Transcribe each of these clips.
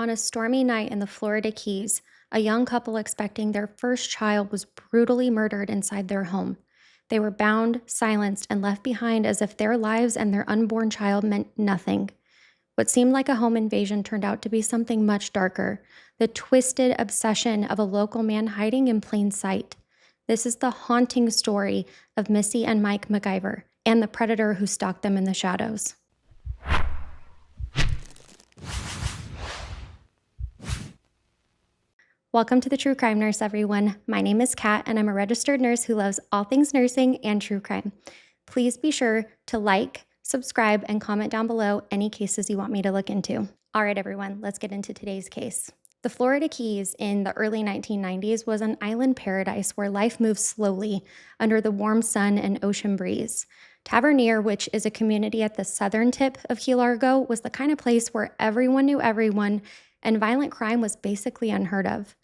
On a stormy night in the Florida Keys, a young couple expecting their first child was brutally murdered inside their home. They were bound, silenced, and left behind as if their lives and their unborn child meant nothing. What seemed like a home invasion turned out to be something much darker: the twisted obsession of a local man hiding in plain sight. This is the haunting story of Missy and Mike MacGyver and the predator who stalked them in the shadows. Welcome to the True Crime Nurse, everyone. My name is Kat, and I'm a registered nurse who loves all things nursing and true crime. Please be sure to like, subscribe, and comment down below any cases you want me to look into. All right, everyone, let's get into today's case. The Florida Keys in the early 1990s was an island paradise where life moved slowly under the warm sun and ocean breeze. Tavernier, which is a community at the southern tip of Key Largo, was the kind of place where everyone knew everyone and violent crime was basically unheard of.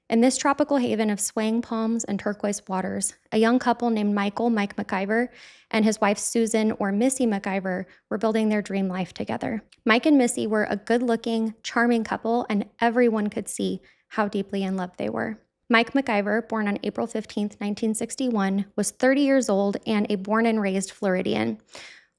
In this tropical haven of swaying palms and turquoise waters, a young couple named Mike MacIvor, and his wife Susan, or Missy MacIvor, were building their dream life together. Mike and Missy were a good-looking, charming couple, and everyone could see how deeply in love they were. Mike MacIvor, born on April 15, 1961, was 30 years old and a born and raised Floridian.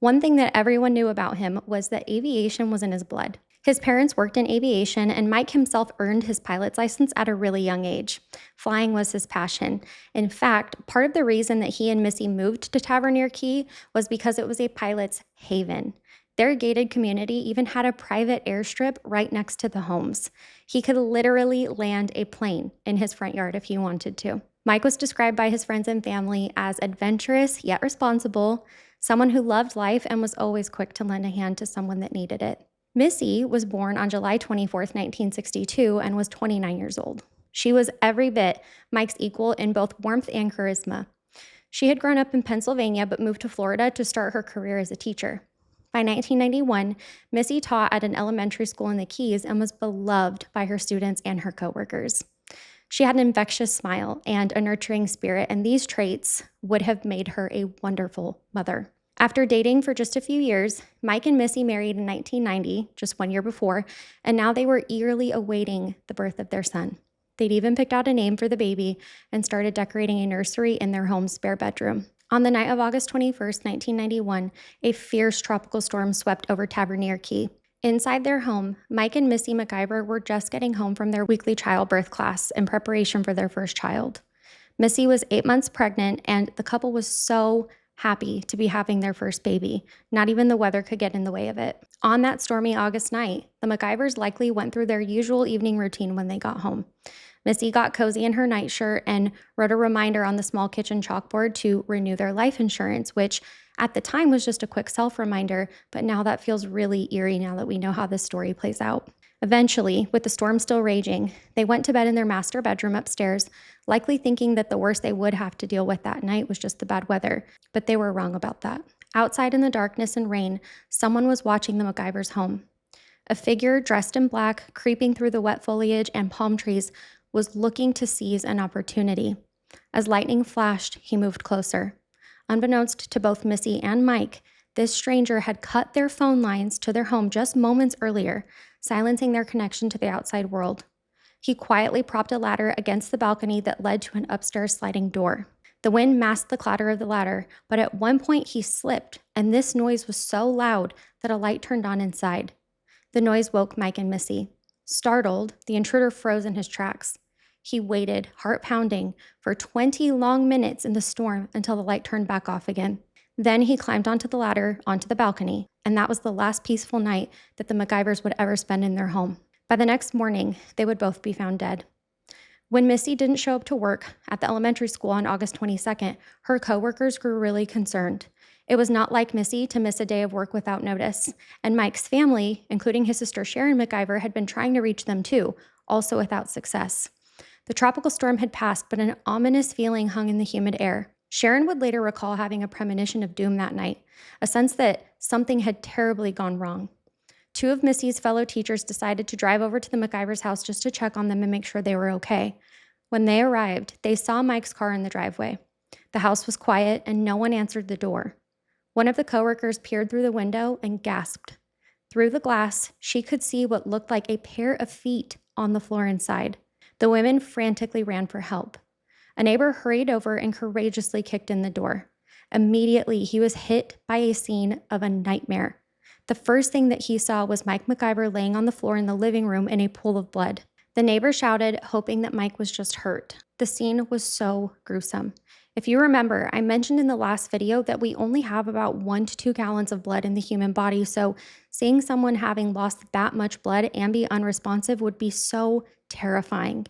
One thing that everyone knew about him was that aviation was in his blood. His parents worked in aviation, and Mike himself earned his pilot's license at a really young age. Flying was his passion. In fact, part of the reason that he and Missy moved to Tavernier Key was because it was a pilot's haven. Their gated community even had a private airstrip right next to the homes. He could literally land a plane in his front yard if he wanted to. Mike was described by his friends and family as adventurous yet responsible, someone who loved life and was always quick to lend a hand to someone that needed it. Missy was born on July 24, 1962, and was 29 years old. She was every bit Mike's equal in both warmth and charisma. She had grown up in Pennsylvania but moved to Florida to start her career as a teacher. By 1991, Missy taught at an elementary school in the Keys and was beloved by her students and her coworkers. She had an infectious smile and a nurturing spirit, and these traits would have made her a wonderful mother. After dating for just a few years, Mike and Missy married in 1990, just 1 year before, and now they were eagerly awaiting the birth of their son. They'd even picked out a name for the baby and started decorating a nursery in their home's spare bedroom. On the night of August 21st, 1991, a fierce tropical storm swept over Tavernier Key. Inside their home, Mike and Missy MacIvor were just getting home from their weekly childbirth class in preparation for their first child. Missy was 8 months pregnant, and the couple was so happy to be having their first baby. Not even the weather could get in the way of it. On that stormy August night, the MacGyvers likely went through their usual evening routine when they got home. Missy got cozy in her nightshirt and wrote a reminder on the small kitchen chalkboard to renew their life insurance, which at the time was just a quick self-reminder, but now that feels really eerie now that we know how this story plays out. Eventually, with the storm still raging, they went to bed in their master bedroom upstairs, likely thinking that the worst they would have to deal with that night was just the bad weather, but they were wrong about that. Outside in the darkness and rain, someone was watching the MacGyvers' home. A figure dressed in black, creeping through the wet foliage and palm trees, was looking to seize an opportunity. As lightning flashed, he moved closer. Unbeknownst to both Missy and Mike, this stranger had cut their phone lines to their home just moments earlier, silencing their connection to the outside world. He quietly propped a ladder against the balcony that led to an upstairs sliding door. The wind masked the clatter of the ladder, but at one point he slipped, and this noise was so loud that a light turned on inside. The noise woke Mike and Missy. Startled, the intruder froze in his tracks. He waited, heart pounding, for 20 long minutes in the storm until the light turned back off again. Then he climbed onto the ladder, onto the balcony, and that was the last peaceful night that the MacGyvers would ever spend in their home. By the next morning, they would both be found dead. When Missy didn't show up to work at the elementary school on August 22nd, her coworkers grew really concerned. It was not like Missy to miss a day of work without notice, and Mike's family, including his sister Sharon MacIvor, had been trying to reach them too, also without success. The tropical storm had passed, but an ominous feeling hung in the humid air. Sharon would later recall having a premonition of doom that night, a sense that something had terribly gone wrong. Two of Missy's fellow teachers decided to drive over to the MacGyvers' house just to check on them and make sure they were okay. When they arrived, they saw Mike's car in the driveway. The house was quiet and no one answered the door. One of the coworkers peered through the window and gasped. Through the glass, she could see what looked like a pair of feet on the floor inside. The women frantically ran for help. A neighbor hurried over and courageously kicked in the door. Immediately, he was hit by a scene of a nightmare. The first thing that he saw was Mike MacGyver laying on the floor in the living room in a pool of blood. The neighbor shouted, hoping that Mike was just hurt. The scene was so gruesome. If you remember, I mentioned in the last video that we only have about 1 to 2 gallons of blood in the human body, so seeing someone having lost that much blood and be unresponsive would be so terrifying.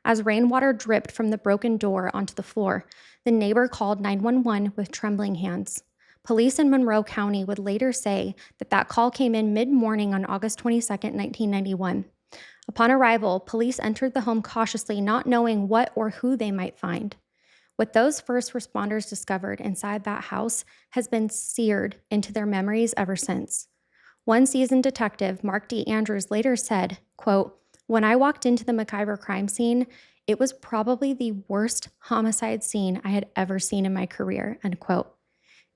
As rainwater dripped from the broken door onto the floor, the neighbor called 911 with trembling hands. Police in Monroe County would later say that that call came in mid-morning on August 22, 1991. Upon arrival, police entered the home cautiously, not knowing what or who they might find. What those first responders discovered inside that house has been seared into their memories ever since. One seasoned detective, Mark D. Andrews, later said, quote, "When I walked into the MacIvor crime scene, it was probably the worst homicide scene I had ever seen in my career," end quote.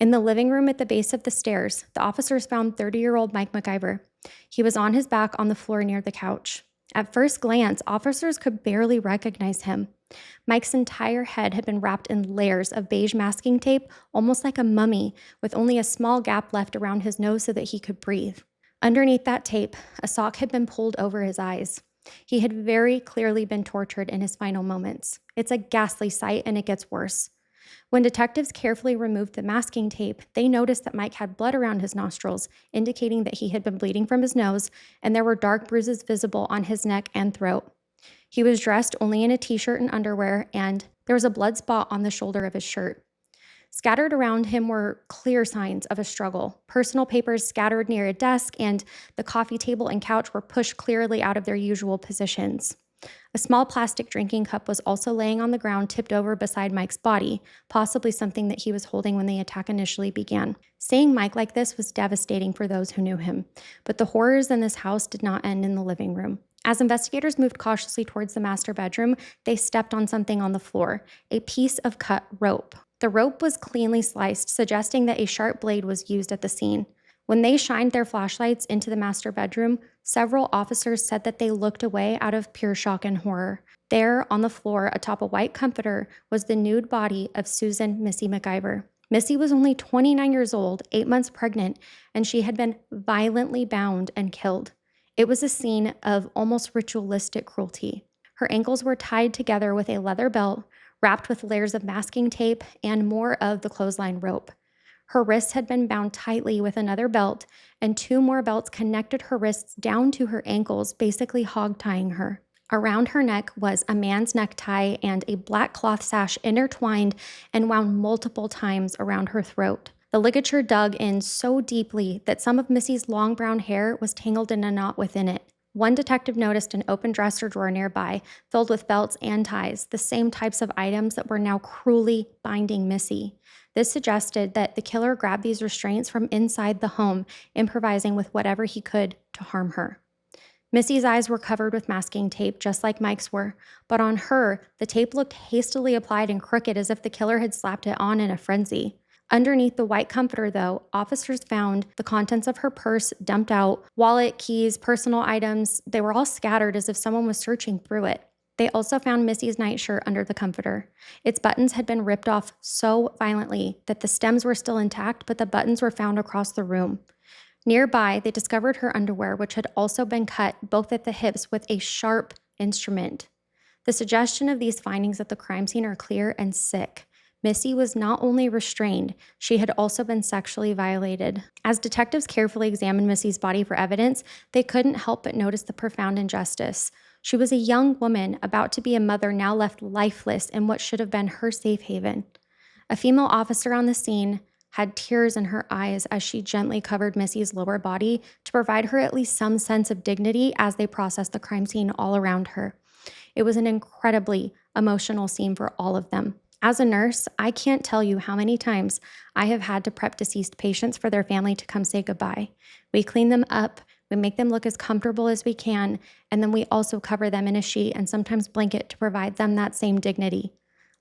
In the living room at the base of the stairs, the officers found 30-year-old Mike MacIvor. He was on his back on the floor near the couch. At first glance, officers could barely recognize him. Mike's entire head had been wrapped in layers of beige masking tape, almost like a mummy, with only a small gap left around his nose so that he could breathe. Underneath that tape, a sock had been pulled over his eyes. He had very clearly been tortured in his final moments. It's a ghastly sight, and it gets worse. When detectives carefully removed the masking tape, they noticed that Mike had blood around his nostrils, indicating that he had been bleeding from his nose, and there were dark bruises visible on his neck and throat. He was dressed only in a t-shirt and underwear, and there was a blood spot on the shoulder of his shirt. Scattered around him were clear signs of a struggle. Personal papers scattered near a desk, and the coffee table and couch were pushed clearly out of their usual positions. A small plastic drinking cup was also laying on the ground, tipped over beside Mike's body, possibly something that he was holding when the attack initially began. Seeing Mike like this was devastating for those who knew him, but the horrors in this house did not end in the living room. As investigators moved cautiously towards the master bedroom, they stepped on something on the floor, a piece of cut rope. The rope was cleanly sliced, suggesting that a sharp blade was used at the scene. When they shined their flashlights into the master bedroom, several officers said that they looked away out of pure shock and horror. There, on the floor atop a white comforter, was the nude body of Susan Missy MacIvor. Missy was only 29 years old, 8 months pregnant, and she had been violently bound and killed. It was a scene of almost ritualistic cruelty. Her ankles were tied together with a leather belt, wrapped with layers of masking tape and more of the clothesline rope. Her wrists had been bound tightly with another belt, and 2 more belts connected her wrists down to her ankles, basically hog-tying her. Around her neck was a man's necktie and a black cloth sash intertwined and wound multiple times around her throat. The ligature dug in so deeply that some of Missy's long brown hair was tangled in a knot within it. One detective noticed an open dresser drawer nearby, filled with belts and ties, the same types of items that were now cruelly binding Missy. This suggested that the killer grabbed these restraints from inside the home, improvising with whatever he could to harm her. Missy's eyes were covered with masking tape, just like Mike's were, but on her, the tape looked hastily applied and crooked, as if the killer had slapped it on in a frenzy. Underneath the white comforter, though, officers found the contents of her purse dumped out, wallet, keys, personal items. They were all scattered as if someone was searching through it. They also found Missy's nightshirt under the comforter. Its buttons had been ripped off so violently that the stems were still intact, but the buttons were found across the room. Nearby, they discovered her underwear, which had also been cut both at the hips with a sharp instrument. The suggestion of these findings at the crime scene are clear and sick. Missy was not only restrained, she had also been sexually violated. As detectives carefully examined Missy's body for evidence, they couldn't help but notice the profound injustice. She was a young woman about to be a mother, now left lifeless in what should have been her safe haven. A female officer on the scene had tears in her eyes as she gently covered Missy's lower body to provide her at least some sense of dignity as they processed the crime scene all around her. It was an incredibly emotional scene for all of them. As a nurse, I can't tell you how many times I have had to prep deceased patients for their family to come say goodbye. We clean them up, we make them look as comfortable as we can, and then we also cover them in a sheet and sometimes blanket to provide them that same dignity.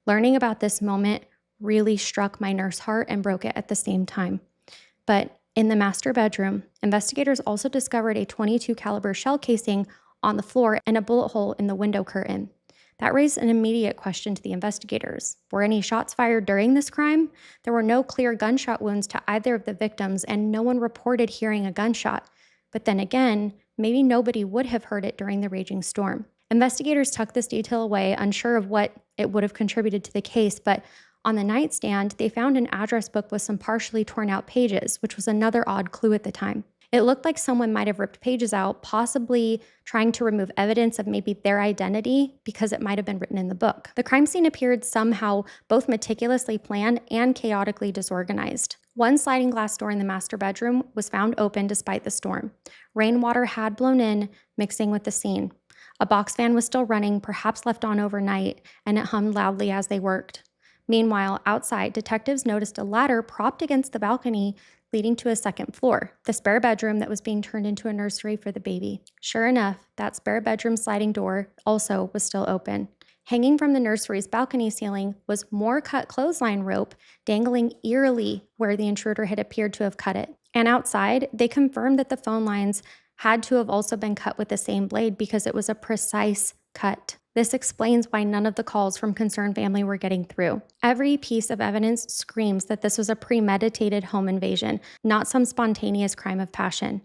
Learning about this moment really struck my nurse heart and broke it at the same time. But In the master bedroom, investigators also discovered a .22 caliber shell casing on the floor and a bullet hole in the window curtain. That raised an immediate question to the investigators. Were any shots fired during this crime? There were no clear gunshot wounds to either of the victims, and no one reported hearing a gunshot. But then again, maybe nobody would have heard it during the raging storm. Investigators tucked this detail away, unsure of what it would have contributed to the case, but on the nightstand, they found an address book with some partially torn out pages, which was another odd clue at the time. It looked like someone might have ripped pages out, possibly trying to remove evidence of maybe their identity because it might have been written in the book. The crime scene appeared somehow both meticulously planned and chaotically disorganized. One sliding glass door in the master bedroom was found open despite the storm. Rainwater had blown in, mixing with the scene. A box fan was still running, perhaps left on overnight, and it hummed loudly as they worked. Meanwhile, outside, detectives noticed a ladder propped against the balcony leading to a second floor, the spare bedroom that was being turned into a nursery for the baby. Sure enough, that spare bedroom sliding door also was still open. Hanging from the nursery's balcony ceiling was more cut clothesline rope dangling eerily where the intruder had appeared to have cut it. And outside, they confirmed that the phone lines had to have also been cut with the same blade because it was a precise cut. This explains why none of the calls from concerned family were getting through. Every piece of evidence screams that this was a premeditated home invasion, not some spontaneous crime of passion.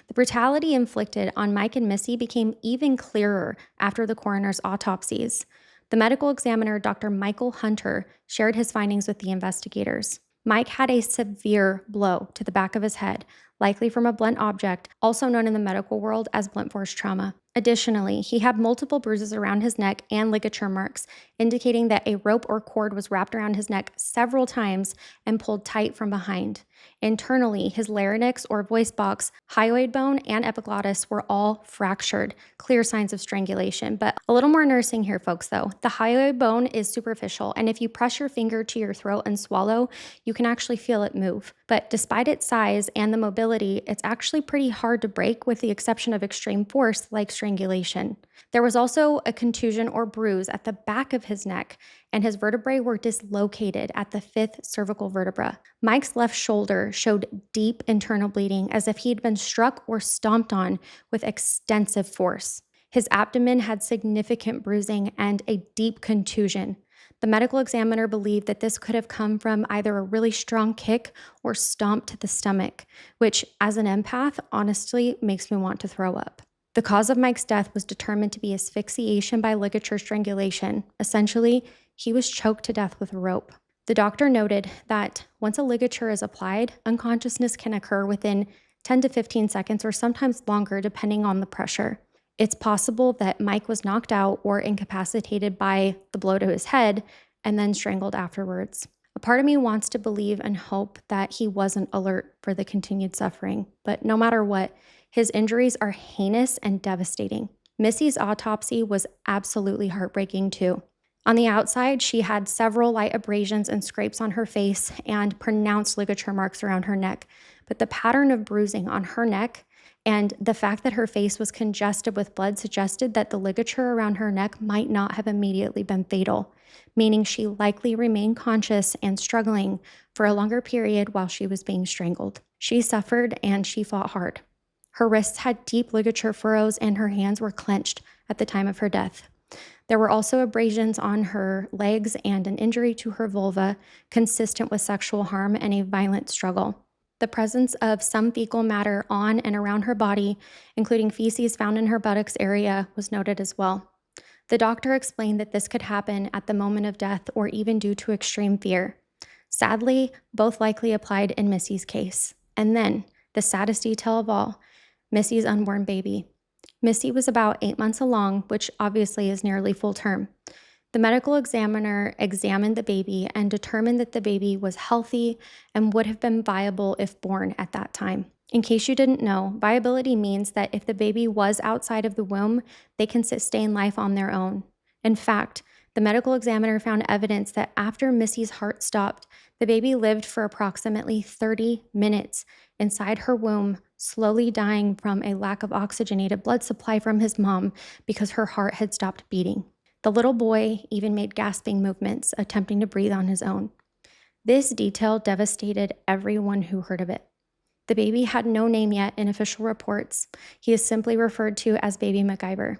The brutality inflicted on Mike and Missy became even clearer after the coroner's autopsies. The medical examiner, Dr. Michael Hunter, shared his findings with the investigators. Mike had a severe blow to the back of his head, likely from a blunt object, also known in the medical world as blunt force trauma. Additionally, he had multiple bruises around his neck and ligature marks, indicating that a rope or cord was wrapped around his neck several times and pulled tight from behind. Internally, his larynx or voice box, hyoid bone, and epiglottis were all fractured, clear signs of strangulation. But a little more nursing here, folks, though. The hyoid bone is superficial, and if you press your finger to your throat and swallow, you can actually feel it move. But despite its size and the mobility, it's actually pretty hard to break with the exception of extreme force like strangulation. There was also a contusion or bruise at the back of his neck, and his vertebrae were dislocated at the fifth cervical vertebra. Mike's left shoulder showed deep internal bleeding as if he had been struck or stomped on with extensive force. His abdomen had significant bruising and a deep contusion. The medical examiner believed that this could have come from either a really strong kick or stomp to the stomach, which, as an empath, honestly makes me want to throw up. The cause of Mike's death was determined to be asphyxiation by ligature strangulation. Essentially, he was choked to death with a rope. The doctor noted that once a ligature is applied, unconsciousness can occur within 10 to 15 seconds or sometimes longer depending on the pressure. It's possible that Mike was knocked out or incapacitated by the blow to his head and then strangled afterwards. A part of me wants to believe and hope that he wasn't alert for the continued suffering, but no matter what, his injuries are heinous and devastating. Missy's autopsy was absolutely heartbreaking too. On the outside, she had several light abrasions and scrapes on her face and pronounced ligature marks around her neck, but the pattern of bruising on her neck and the fact that her face was congested with blood suggested that the ligature around her neck might not have immediately been fatal, meaning she likely remained conscious and struggling for a longer period while she was being strangled. She suffered and she fought hard. Her wrists had deep ligature furrows and her hands were clenched at the time of her death. There were also abrasions on her legs and an injury to her vulva, consistent with sexual harm and a violent struggle. The presence of some fecal matter on and around her body, including feces found in her buttocks area, was noted as well. The doctor explained that this could happen at the moment of death or even due to extreme fear. Sadly, both likely applied in Missy's case. And then, the saddest detail of all, Missy's unborn baby. Missy was about 8 months along, which obviously is nearly full term. The medical examiner examined the baby and determined that the baby was healthy and would have been viable if born at that time. In case you didn't know, viability means that if the baby was outside of the womb, they can sustain life on their own. In fact, the medical examiner found evidence that after Missy's heart stopped, the baby lived for approximately 30 minutes inside her womb, slowly dying from a lack of oxygenated blood supply from his mom because her heart had stopped beating. The little boy even made gasping movements, attempting to breathe on his own. This detail devastated everyone who heard of it. The baby had no name yet in official reports. He is simply referred to as Baby MacGyver.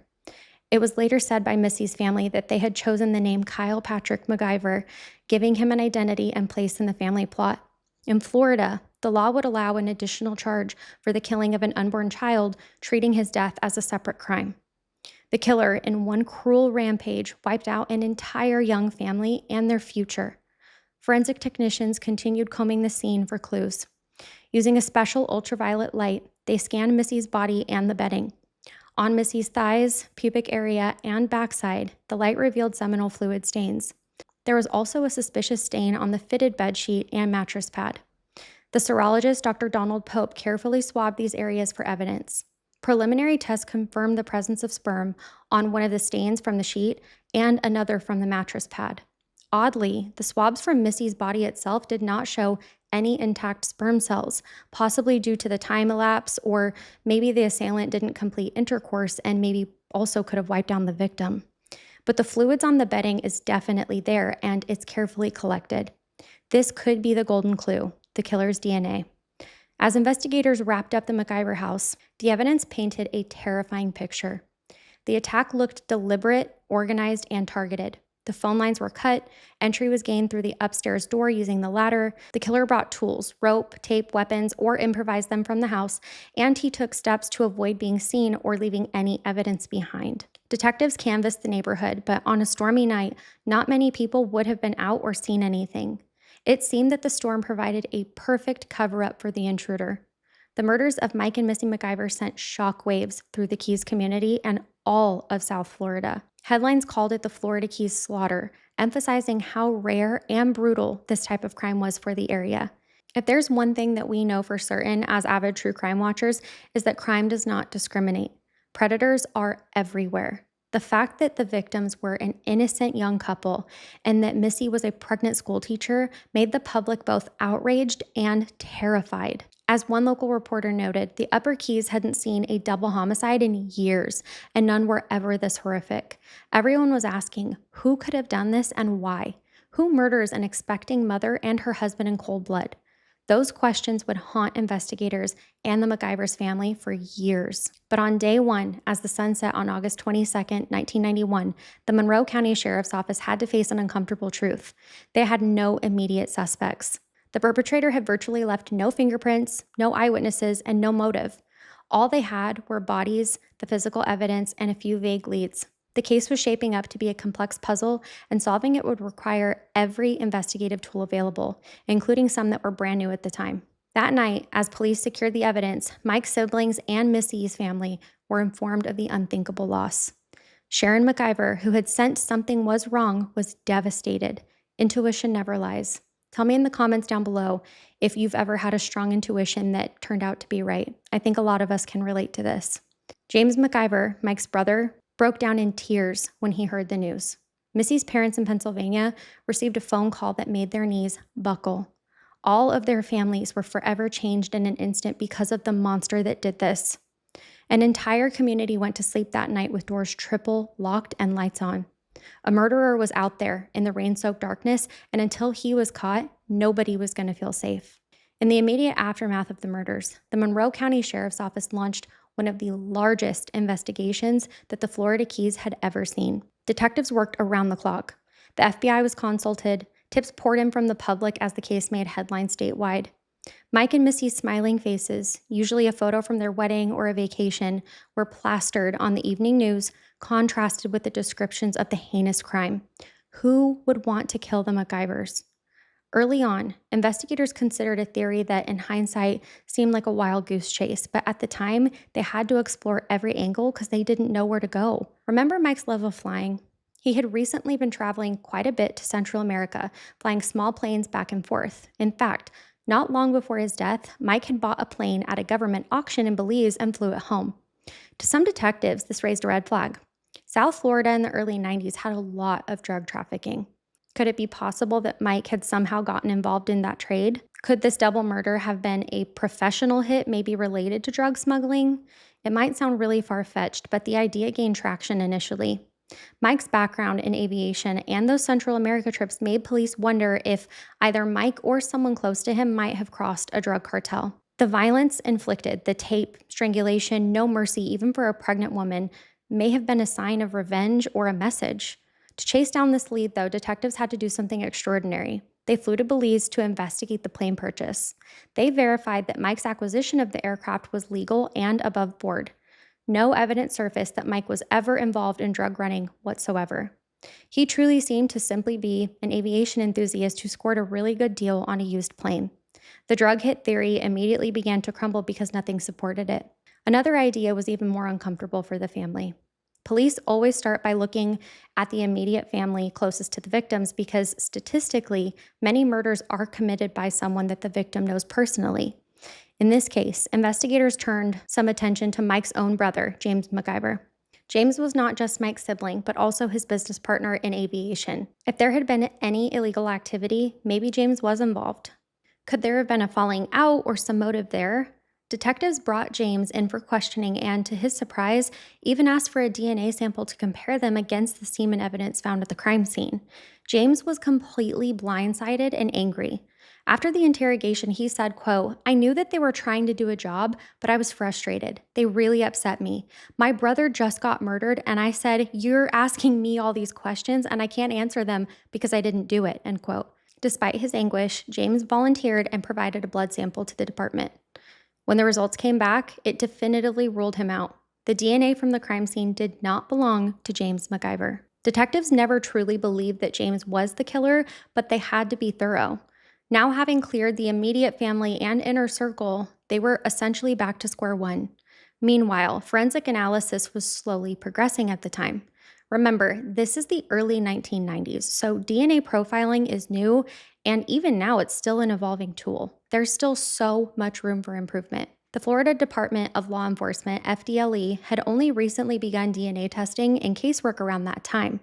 It was later said by Missy's family that they had chosen the name Kyle Patrick MacGyver, giving him an identity and place in the family plot. In Florida, the law would allow an additional charge for the killing of an unborn child, treating his death as a separate crime. The killer, in one cruel rampage, wiped out an entire young family and their future. Forensic technicians continued combing the scene for clues. Using a special ultraviolet light, they scanned Missy's body and the bedding. On Missy's thighs, pubic area, and backside, the light revealed seminal fluid stains. There was also a suspicious stain on the fitted bedsheet and mattress pad. The serologist, Dr. Donald Pope, carefully swabbed these areas for evidence. Preliminary tests confirmed the presence of sperm on one of the stains from the sheet and another from the mattress pad. Oddly, the swabs from Missy's body itself did not show any intact sperm cells, possibly due to the time elapse, or maybe the assailant didn't complete intercourse and maybe also could have wiped down the victim. But the fluids on the bedding is definitely there, and it's carefully collected. This could be the golden clue, the killer's DNA. As investigators wrapped up the MacIvor house, the evidence painted a terrifying picture. The attack looked deliberate, organized, and targeted. The phone lines were cut, entry was gained through the upstairs door using the ladder. The killer brought tools, rope, tape, weapons, or improvised them from the house, and he took steps to avoid being seen or leaving any evidence behind. Detectives canvassed the neighborhood, but on a stormy night, not many people would have been out or seen anything. It seemed that the storm provided a perfect cover-up for the intruder. The murders of Mike and Missy MacIvor sent shockwaves through the Keys community and all of South Florida. Headlines called it the Florida Keys slaughter, emphasizing how rare and brutal this type of crime was for the area. If there's one thing that we know for certain as avid true crime watchers, is that crime does not discriminate. Predators are everywhere. The fact that the victims were an innocent young couple and that Missy was a pregnant school teacher made the public both outraged and terrified. As one local reporter noted, the Upper Keys hadn't seen a double homicide in years, and none were ever this horrific. Everyone was asking, who could have done this and why? Who murders an expecting mother and her husband in cold blood? Those questions would haunt investigators and the MacGyvers family for years. But on day one, as the sun set on August 22, 1991, the Monroe County Sheriff's Office had to face an uncomfortable truth. They had no immediate suspects. The perpetrator had virtually left no fingerprints, no eyewitnesses, and no motive. All they had were bodies, the physical evidence, and a few vague leads. The case was shaping up to be a complex puzzle, and solving it would require every investigative tool available, including some that were brand new at the time. That night, as police secured the evidence, Mike's siblings and Missy's family were informed of the unthinkable loss. Sharon MacIvor, who had sensed something was wrong, was devastated. Intuition never lies. Tell me in the comments down below if you've ever had a strong intuition that turned out to be right. I think a lot of us can relate to this. James MacIvor, Mike's brother, broke down in tears when he heard the news. Missy's parents in Pennsylvania received a phone call that made their knees buckle. All of their families were forever changed in an instant because of the monster that did this. An entire community went to sleep that night with doors triple locked and lights on. A murderer was out there in the rain-soaked darkness, and until he was caught, nobody was going to feel safe. In the immediate aftermath of the murders, the Monroe County Sheriff's Office launched one of the largest investigations that the Florida Keys had ever seen. Detectives worked around the clock. The FBI was consulted, tips poured in from the public as the case made headlines statewide. Mike and Missy's smiling faces, usually a photo from their wedding or a vacation, were plastered on the evening news, contrasted with the descriptions of the heinous crime. Who would want to kill the MacGyvers? Early on, investigators considered a theory that in hindsight seemed like a wild goose chase, but at the time, they had to explore every angle because they didn't know where to go. Remember Mike's love of flying? He had recently been traveling quite a bit to Central America, flying small planes back and forth. In fact, not long before his death, Mike had bought a plane at a government auction in Belize and flew it home. To some detectives, this raised a red flag. South Florida in the early 90s had a lot of drug trafficking. Could it be possible that Mike had somehow gotten involved in that trade? Could this double murder have been a professional hit, maybe related to drug smuggling? It might sound really far-fetched, but the idea gained traction initially. Mike's background in aviation and those Central America trips made police wonder if either Mike or someone close to him might have crossed a drug cartel. The violence inflicted, the tape, strangulation, no mercy, even for a pregnant woman, may have been a sign of revenge or a message. To chase down this lead, though, detectives had to do something extraordinary. They flew to Belize to investigate the plane purchase. They verified that Mike's acquisition of the aircraft was legal and above board. No evidence surfaced that Mike was ever involved in drug running whatsoever. He truly seemed to simply be an aviation enthusiast who scored a really good deal on a used plane. The drug hit theory immediately began to crumble because nothing supported it. Another idea was even more uncomfortable for the family. Police always start by looking at the immediate family closest to the victims because statistically, many murders are committed by someone that the victim knows personally. In this case, investigators turned some attention to Mike's own brother, James MacIvor. James was not just Mike's sibling, but also his business partner in aviation. If there had been any illegal activity, maybe James was involved. Could there have been a falling out or some motive there? Detectives brought James in for questioning and, to his surprise, even asked for a DNA sample to compare them against the semen evidence found at the crime scene. James was completely blindsided and angry. After the interrogation, he said, quote, "I knew that they were trying to do a job, but I was frustrated. They really upset me. My brother just got murdered, and I said, you're asking me all these questions, and I can't answer them because I didn't do it," end quote. Despite his anguish, James volunteered and provided a blood sample to the department. When the results came back, it definitively ruled him out. The DNA from the crime scene did not belong to James MacIvor. Detectives never truly believed that James was the killer, but they had to be thorough. Now, having cleared the immediate family and inner circle, they were essentially back to square one. Meanwhile, forensic analysis was slowly progressing at the time. Remember, this is the early 1990s, so DNA profiling is new, and even now it's still an evolving tool. There's still so much room for improvement. The Florida Department of Law Enforcement, FDLE, had only recently begun DNA testing and casework around that time.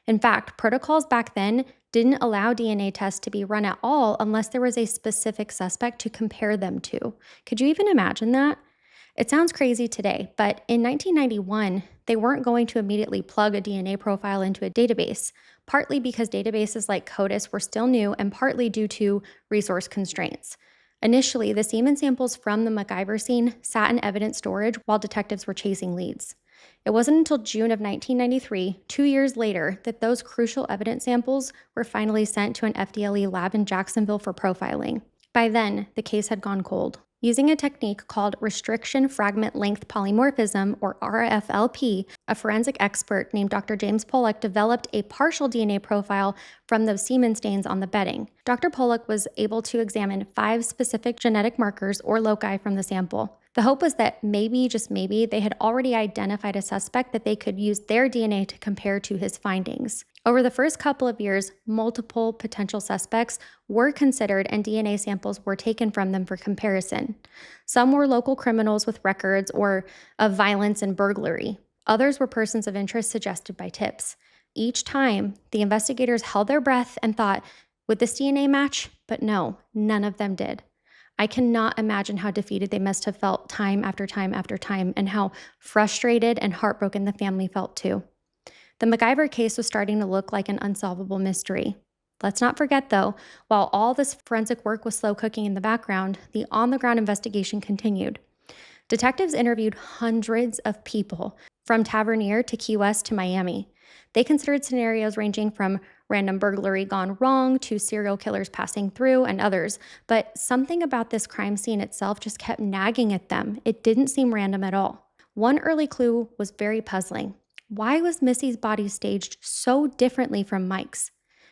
In fact, protocols back then didn't allow DNA tests to be run at all unless there was a specific suspect to compare them to. Could you even imagine that? It sounds crazy today, but in 1991, they weren't going to immediately plug a DNA profile into a database, partly because databases like CODIS were still new and partly due to resource constraints. Initially, the semen samples from the MacGyver scene sat in evidence storage while detectives were chasing leads. It wasn't until June of 1993, 2 years later, that those crucial evidence samples were finally sent to an FDLE lab in Jacksonville for profiling. By then, the case had gone cold. Using a technique called restriction fragment length polymorphism, or RFLP, a forensic expert named Dr. James Pollock developed a partial DNA profile from those semen stains on the bedding. Dr. Pollock was able to examine 5 specific genetic markers or loci from the sample. The hope was that maybe, just maybe, they had already identified a suspect that they could use their DNA to compare to his findings. Over the first couple of years, multiple potential suspects were considered and DNA samples were taken from them for comparison. Some were local criminals with records or of violence and burglary. Others were persons of interest suggested by tips. Each time, the investigators held their breath and thought, would this DNA match? But no, none of them did. I cannot imagine how defeated they must have felt time after time after time, and how frustrated and heartbroken the family felt too. The MacGyver case was starting to look like an unsolvable mystery. Let's not forget, though, while all this forensic work was slow cooking in the background, the on-the-ground investigation continued. Detectives interviewed hundreds of people, from Tavernier to Key West to Miami. They considered scenarios ranging from random burglary gone wrong to serial killers passing through and others, but something about this crime scene itself just kept nagging at them. It didn't seem random at all. One early clue was very puzzling. Why was Missy's body staged so differently from Mike's?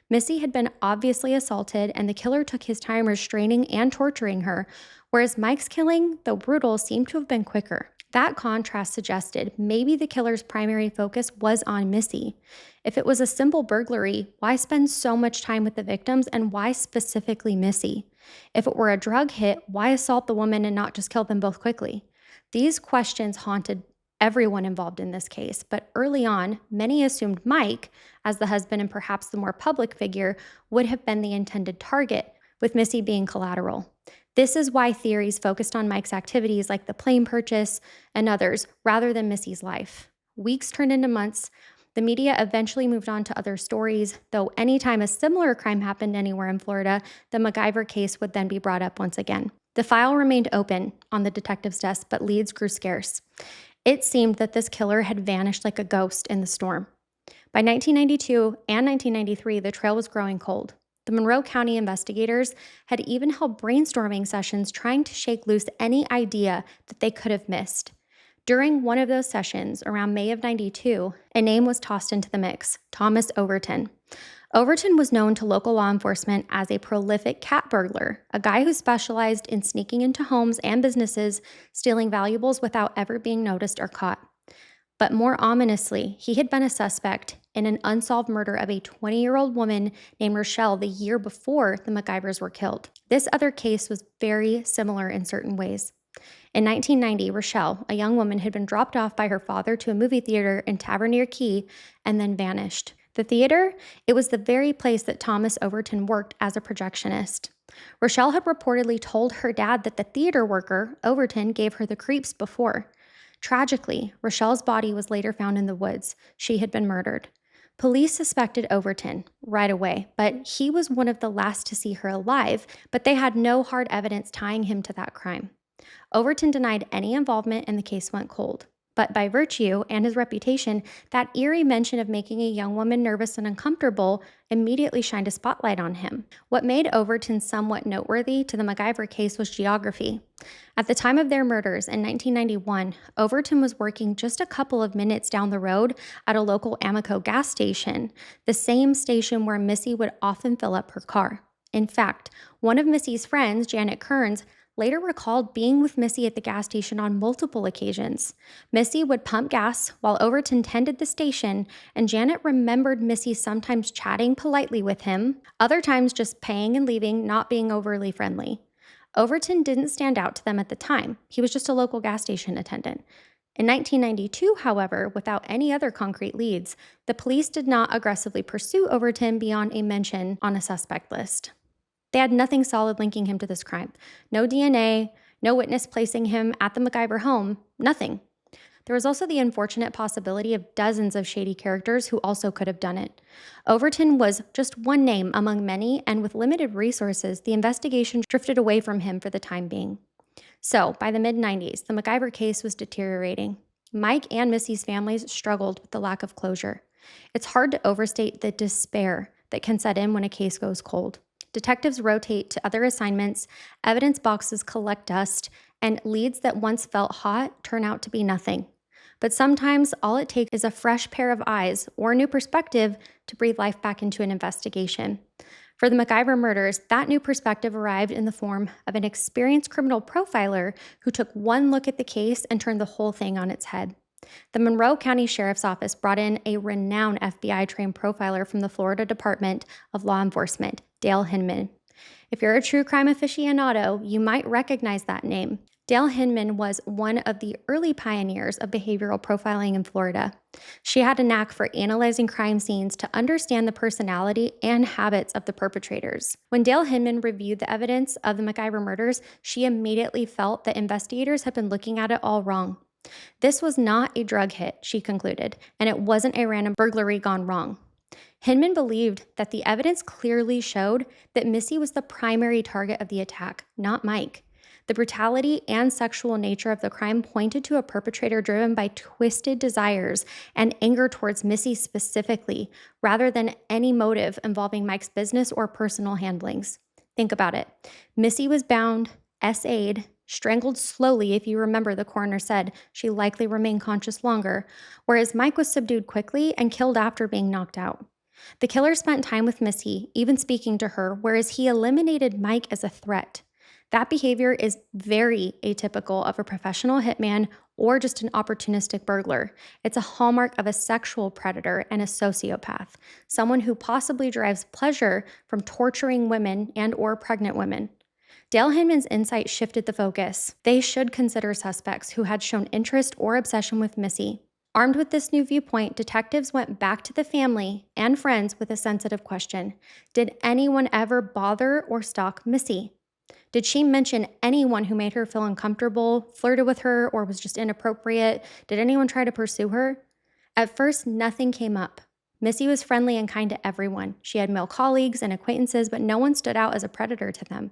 Missy had been obviously assaulted, and the killer took his time restraining and torturing her, whereas Mike's killing, though brutal, seemed to have been quicker. That contrast suggested maybe the killer's primary focus was on Missy. If it was a simple burglary, why spend so much time with the victims, and why specifically Missy? If it were a drug hit, why assault the woman and not just kill them both quickly? These questions haunted everyone involved in this case, but early on, many assumed Mike, as the husband and perhaps the more public figure, would have been the intended target, with Missy being collateral. This is why theories focused on Mike's activities like the plane purchase and others, rather than Missy's life. Weeks turned into months. The media eventually moved on to other stories, though anytime a similar crime happened anywhere in Florida, the MacGyver case would then be brought up once again. The file remained open on the detective's desk, but leads grew scarce. It seemed that this killer had vanished like a ghost in the storm. By 1992 and 1993, the trail was growing cold. The Monroe County investigators had even held brainstorming sessions trying to shake loose any idea that they could have missed. During one of those sessions, around May of 92, a name was tossed into the mix: Thomas Overton. Overton was known to local law enforcement as a prolific cat burglar, a guy who specialized in sneaking into homes and businesses, stealing valuables without ever being noticed or caught. But more ominously, he had been a suspect in an unsolved murder of a 20-year-old woman named Rochelle the year before the MacGyvers were killed. This other case was very similar in certain ways. In 1990, Rochelle, a young woman, had been dropped off by her father to a movie theater in Tavernier Key and then vanished. The theater? It was the very place that Thomas Overton worked as a projectionist. Rochelle had reportedly told her dad that the theater worker, Overton, gave her the creeps before. Tragically, Rochelle's body was later found in the woods. She had been murdered. Police suspected Overton right away, but he was one of the last to see her alive, but they had no hard evidence tying him to that crime. Overton denied any involvement and the case went cold. But by virtue and his reputation, that eerie mention of making a young woman nervous and uncomfortable immediately shined a spotlight on him. What made Overton somewhat noteworthy to the MacGyver case was geography. At the time of their murders in 1991, Overton was working just a couple of minutes down the road at a local Amoco gas station, the same station where Missy would often fill up her car. In fact, one of Missy's friends, Janet Kearns, later recalled being with Missy at the gas station on multiple occasions. Missy would pump gas while Overton tended the station, and Janet remembered Missy sometimes chatting politely with him, other times just paying and leaving, not being overly friendly. Overton didn't stand out to them at the time. He was just a local gas station attendant. In 1992, however, without any other concrete leads, the police did not aggressively pursue Overton beyond a mention on a suspect list. They had nothing solid linking him to this crime. No DNA, no witness placing him at the MacGyver home, nothing. There was also the unfortunate possibility of dozens of shady characters who also could have done it. Overton was just one name among many, and with limited resources, the investigation drifted away from him for the time being. So, by the mid-90s, the MacGyver case was deteriorating. Mike and Missy's families struggled with the lack of closure. It's hard to overstate the despair that can set in when a case goes cold. Detectives rotate to other assignments, evidence boxes collect dust, and leads that once felt hot turn out to be nothing. But sometimes all it takes is a fresh pair of eyes or a new perspective to breathe life back into an investigation. For the MacGyver murders, that new perspective arrived in the form of an experienced criminal profiler who took one look at the case and turned the whole thing on its head. The Monroe County Sheriff's Office brought in a renowned FBI-trained profiler from the Florida Department of Law Enforcement, Dale Hinman. If you're a true crime aficionado, you might recognize that name. Dale Hinman was one of the early pioneers of behavioral profiling in Florida. She had a knack for analyzing crime scenes to understand the personality and habits of the perpetrators. When Dale Hinman reviewed the evidence of the MacGyver murders, she immediately felt that investigators had been looking at it all wrong. This was not a drug hit, she concluded, and it wasn't a random burglary gone wrong. Hinman believed that the evidence clearly showed that Missy was the primary target of the attack, not Mike. The brutality and sexual nature of the crime pointed to a perpetrator driven by twisted desires and anger towards Missy specifically, rather than any motive involving Mike's business or personal handlings. Think about it. Missy was bound, SA'd, strangled slowly. If you remember, the coroner said she likely remained conscious longer, whereas Mike was subdued quickly and killed after being knocked out. The killer spent time with Missy, even speaking to her, whereas he eliminated Mike as a threat. That behavior is very atypical of a professional hitman or just an opportunistic burglar. It's a hallmark of a sexual predator and a sociopath, someone who possibly derives pleasure from torturing women and or pregnant women. Dale Hinman's insight shifted the focus. They should consider suspects who had shown interest or obsession with Missy. Armed with this new viewpoint, detectives went back to the family and friends with a sensitive question. Did anyone ever bother or stalk Missy? Did she mention anyone who made her feel uncomfortable, flirted with her, or was just inappropriate? Did anyone try to pursue her? At first, nothing came up. Missy was friendly and kind to everyone. She had male colleagues and acquaintances, but no one stood out as a predator to them.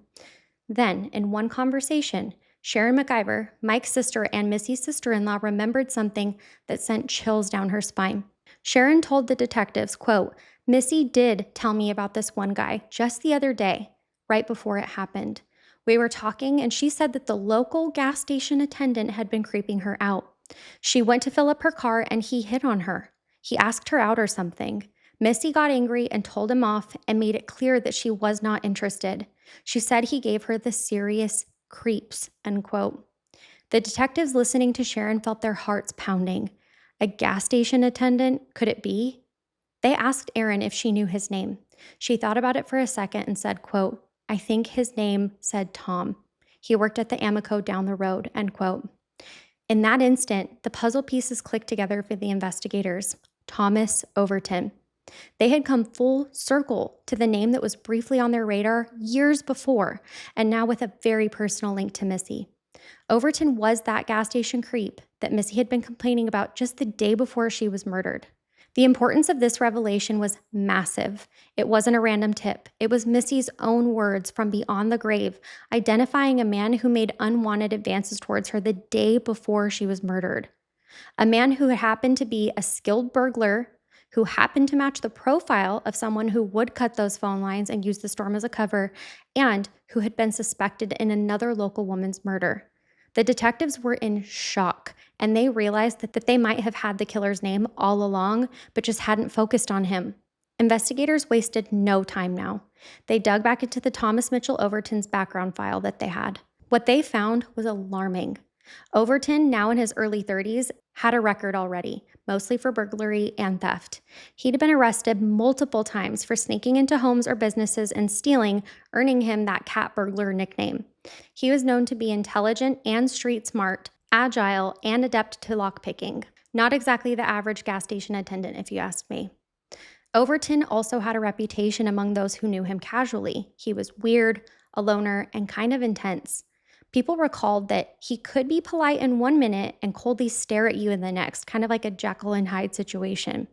Then, in one conversation, Sharon MacIvor, Mike's sister and Missy's sister-in-law, remembered something that sent chills down her spine. Sharon told the detectives, quote, "Missy did tell me about this one guy just the other day, right before it happened. We were talking and she said that the local gas station attendant had been creeping her out. She went to fill up her car and he hit on her. He asked her out or something. Missy got angry and told him off and made it clear that she was not interested. She said he gave her the serious creeps," end quote. The detectives listening to Sharon felt their hearts pounding. A gas station attendant, could it be? They asked Erin if she knew his name. She thought about it for a second and said, quote, "I think his name said Tom. He worked at the Amico down the road," end quote. In that instant, the puzzle pieces clicked together for the investigators. Thomas Overton. They had come full circle to the name that was briefly on their radar years before, and now with a very personal link to Missy. Overton was that gas station creep that Missy had been complaining about just the day before she was murdered. The importance of this revelation was massive. It wasn't a random tip. It was Missy's own words from beyond the grave, identifying a man who made unwanted advances towards her the day before she was murdered. A man who happened to be a skilled burglar, who happened to match the profile of someone who would cut those phone lines and use the storm as a cover, and who had been suspected in another local woman's murder. The detectives were in shock, and they realized that they might have had the killer's name all along, but just hadn't focused on him. Investigators wasted no time now. They dug back into the Thomas Mitchell Overton's background file that they had. What they found was alarming. Overton, now in his early 30s, had a record already, mostly for burglary and theft. He'd been arrested multiple times for sneaking into homes or businesses and stealing, earning him that cat burglar nickname. He was known to be intelligent and street smart, agile, and adept to lockpicking. Not exactly the average gas station attendant, if you ask me. Overton also had a reputation among those who knew him casually. He was weird, a loner, and kind of intense. People recalled that he could be polite in 1 minute and coldly stare at you in the next, kind of like a Jekyll and Hyde situation.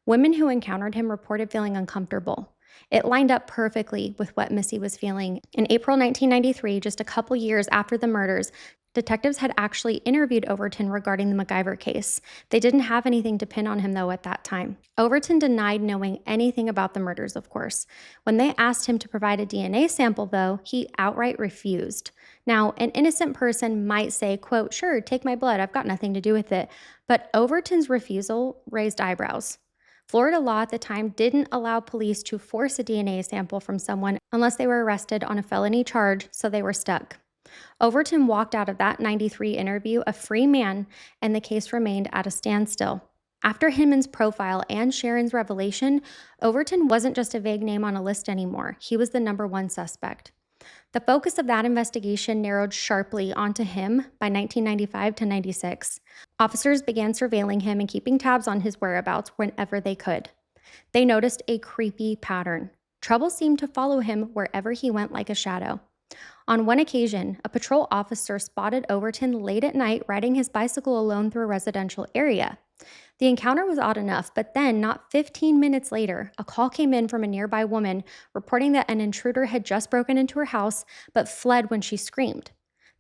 Women who encountered him reported feeling uncomfortable. It lined up perfectly with what Missy was feeling. In April 1993, just a couple years after the murders, detectives had actually interviewed Overton regarding the MacGyver case. They didn't have anything to pin on him, though, at that time. Overton denied knowing anything about the murders, of course. When they asked him to provide a DNA sample, though, he outright refused. Now, an innocent person might say, quote, "Sure, take my blood, I've got nothing to do with it." But Overton's refusal raised eyebrows. Florida law at the time didn't allow police to force a DNA sample from someone unless they were arrested on a felony charge, so they were stuck. Overton walked out of that 93 interview a free man, and the case remained at a standstill. After Hinman's profile and Sharon's revelation, Overton wasn't just a vague name on a list anymore. He was the #1 suspect. The focus of that investigation narrowed sharply onto him by 1995 to 96. Officers began surveilling him and keeping tabs on his whereabouts whenever they could. They noticed a creepy pattern. Trouble seemed to follow him wherever he went like a shadow. On one occasion, a patrol officer spotted Overton late at night riding his bicycle alone through a residential area. The encounter was odd enough, but then, not 15 minutes later, a call came in from a nearby woman reporting that an intruder had just broken into her house but fled when she screamed.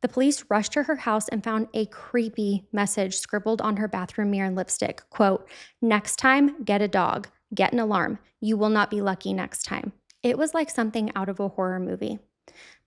The police rushed to her house and found a creepy message scribbled on her bathroom mirror in lipstick. Quote, "Next time, get a dog. Get an alarm. You will not be lucky next time." It was like something out of a horror movie.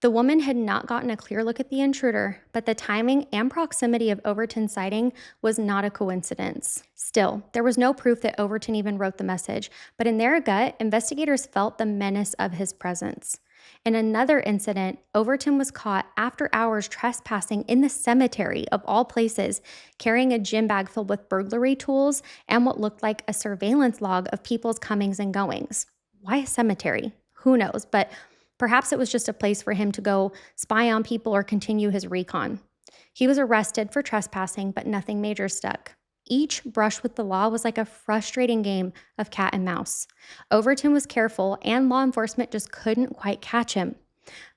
The woman had not gotten a clear look at the intruder, but the timing and proximity of Overton's sighting was not a coincidence. Still, there was no proof that Overton even wrote the message, but in their gut, investigators felt the menace of his presence. In another incident, Overton was caught after hours trespassing in the cemetery of all places, carrying a gym bag filled with burglary tools and what looked like a surveillance log of people's comings and goings. Why a cemetery? Who knows, but perhaps it was just a place for him to go spy on people or continue his recon. He was arrested for trespassing, but nothing major stuck. Each brush with the law was like a frustrating game of cat and mouse. Overton was careful, and law enforcement just couldn't quite catch him.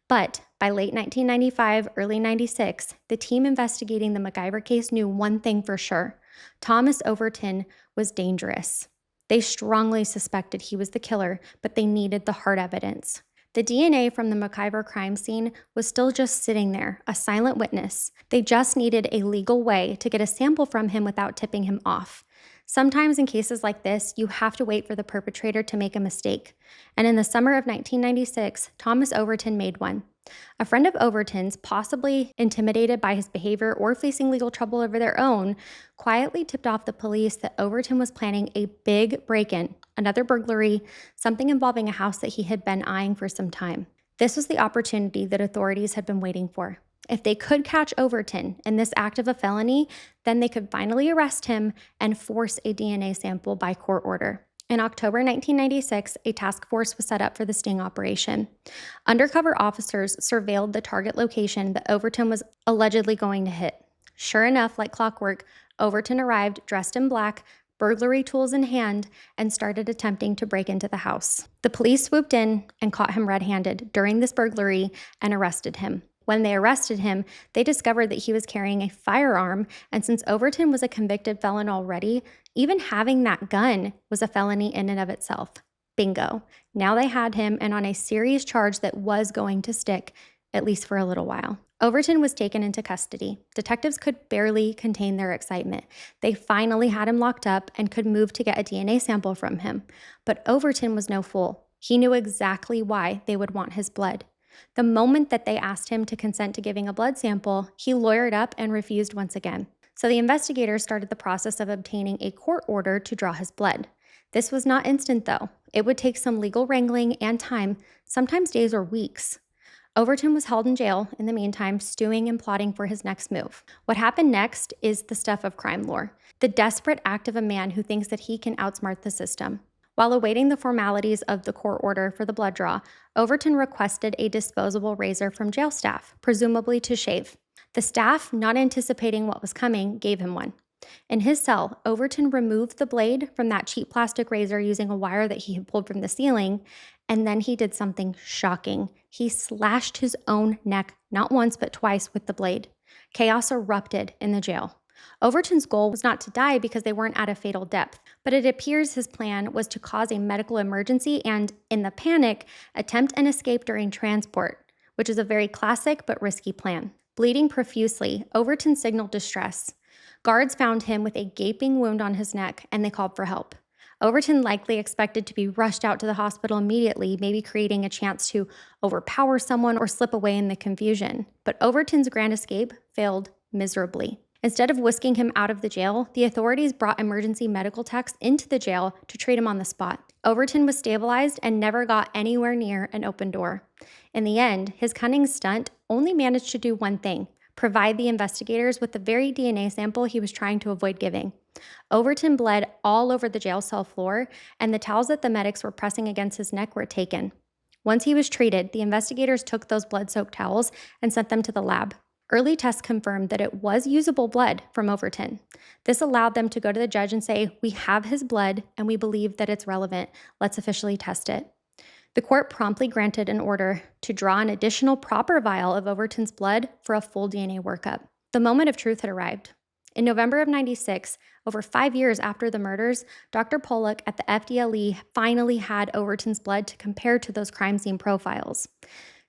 But by late 1995, early 96, the team investigating the MacGyver case knew one thing for sure. Thomas Overton was dangerous. They strongly suspected he was the killer, but they needed the hard evidence. The DNA from the MacIvor crime scene was still just sitting there, a silent witness. They just needed a legal way to get a sample from him without tipping him off. Sometimes in cases like this, you have to wait for the perpetrator to make a mistake. And in the summer of 1996, Thomas Overton made one. A friend of Overton's, possibly intimidated by his behavior or facing legal trouble of their own, quietly tipped off the police that Overton was planning a big break-in, another burglary, something involving a house that he had been eyeing for some time. This was the opportunity that authorities had been waiting for. If they could catch Overton in this act of a felony, then they could finally arrest him and force a DNA sample by court order. In October 1996, a task force was set up for the sting operation. Undercover officers surveilled the target location that Overton was allegedly going to hit. Sure enough, like clockwork, Overton arrived dressed in black, burglary tools in hand, and started attempting to break into the house. The police swooped in and caught him red-handed during this burglary and arrested him. When they arrested him, they discovered that he was carrying a firearm, and since Overton was a convicted felon already, even having that gun was a felony in and of itself. Bingo. Now they had him, and on a serious charge that was going to stick, at least for a little while. Overton was taken into custody. Detectives could barely contain their excitement. They finally had him locked up and could move to get a DNA sample from him. But Overton was no fool. He knew exactly why they would want his blood. The moment that they asked him to consent to giving a blood sample, he lawyered up and refused once again. So the investigators started the process of obtaining a court order to draw his blood. This was not instant, though. It would take some legal wrangling and time, sometimes days or weeks. Overton was held in jail in the meantime, stewing and plotting for his next move. What happened next is the stuff of crime lore, the desperate act of a man who thinks that he can outsmart the system. While awaiting the formalities of the court order for the blood draw, Overton requested a disposable razor from jail staff, presumably to shave. The staff, not anticipating what was coming, gave him one. In his cell, Overton removed the blade from that cheap plastic razor using a wire that he had pulled from the ceiling, and then he did something shocking. He slashed his own neck, not once but twice, with the blade. Chaos erupted in the jail. Overton's goal was not to die because they weren't at a fatal depth, but it appears his plan was to cause a medical emergency and, in the panic, attempt an escape during transport, which is a very classic but risky plan. Bleeding profusely, Overton signaled distress. Guards found him with a gaping wound on his neck, and they called for help. Overton likely expected to be rushed out to the hospital immediately, maybe creating a chance to overpower someone or slip away in the confusion. But Overton's grand escape failed miserably. Instead of whisking him out of the jail, the authorities brought emergency medical techs into the jail to treat him on the spot. Overton was stabilized and never got anywhere near an open door. In the end, his cunning stunt only managed to do one thing: provide the investigators with the very DNA sample he was trying to avoid giving. Overton bled all over the jail cell floor, and the towels that the medics were pressing against his neck were taken. Once he was treated, the investigators took those blood-soaked towels and sent them to the lab. Early tests confirmed that it was usable blood from Overton. This allowed them to go to the judge and say, "We have his blood and we believe that it's relevant. Let's officially test it." The court promptly granted an order to draw an additional proper vial of Overton's blood for a full DNA workup. The moment of truth had arrived. In November of '96, over 5 years after the murders, Dr. Pollock at the FDLE finally had Overton's blood to compare to those crime scene profiles.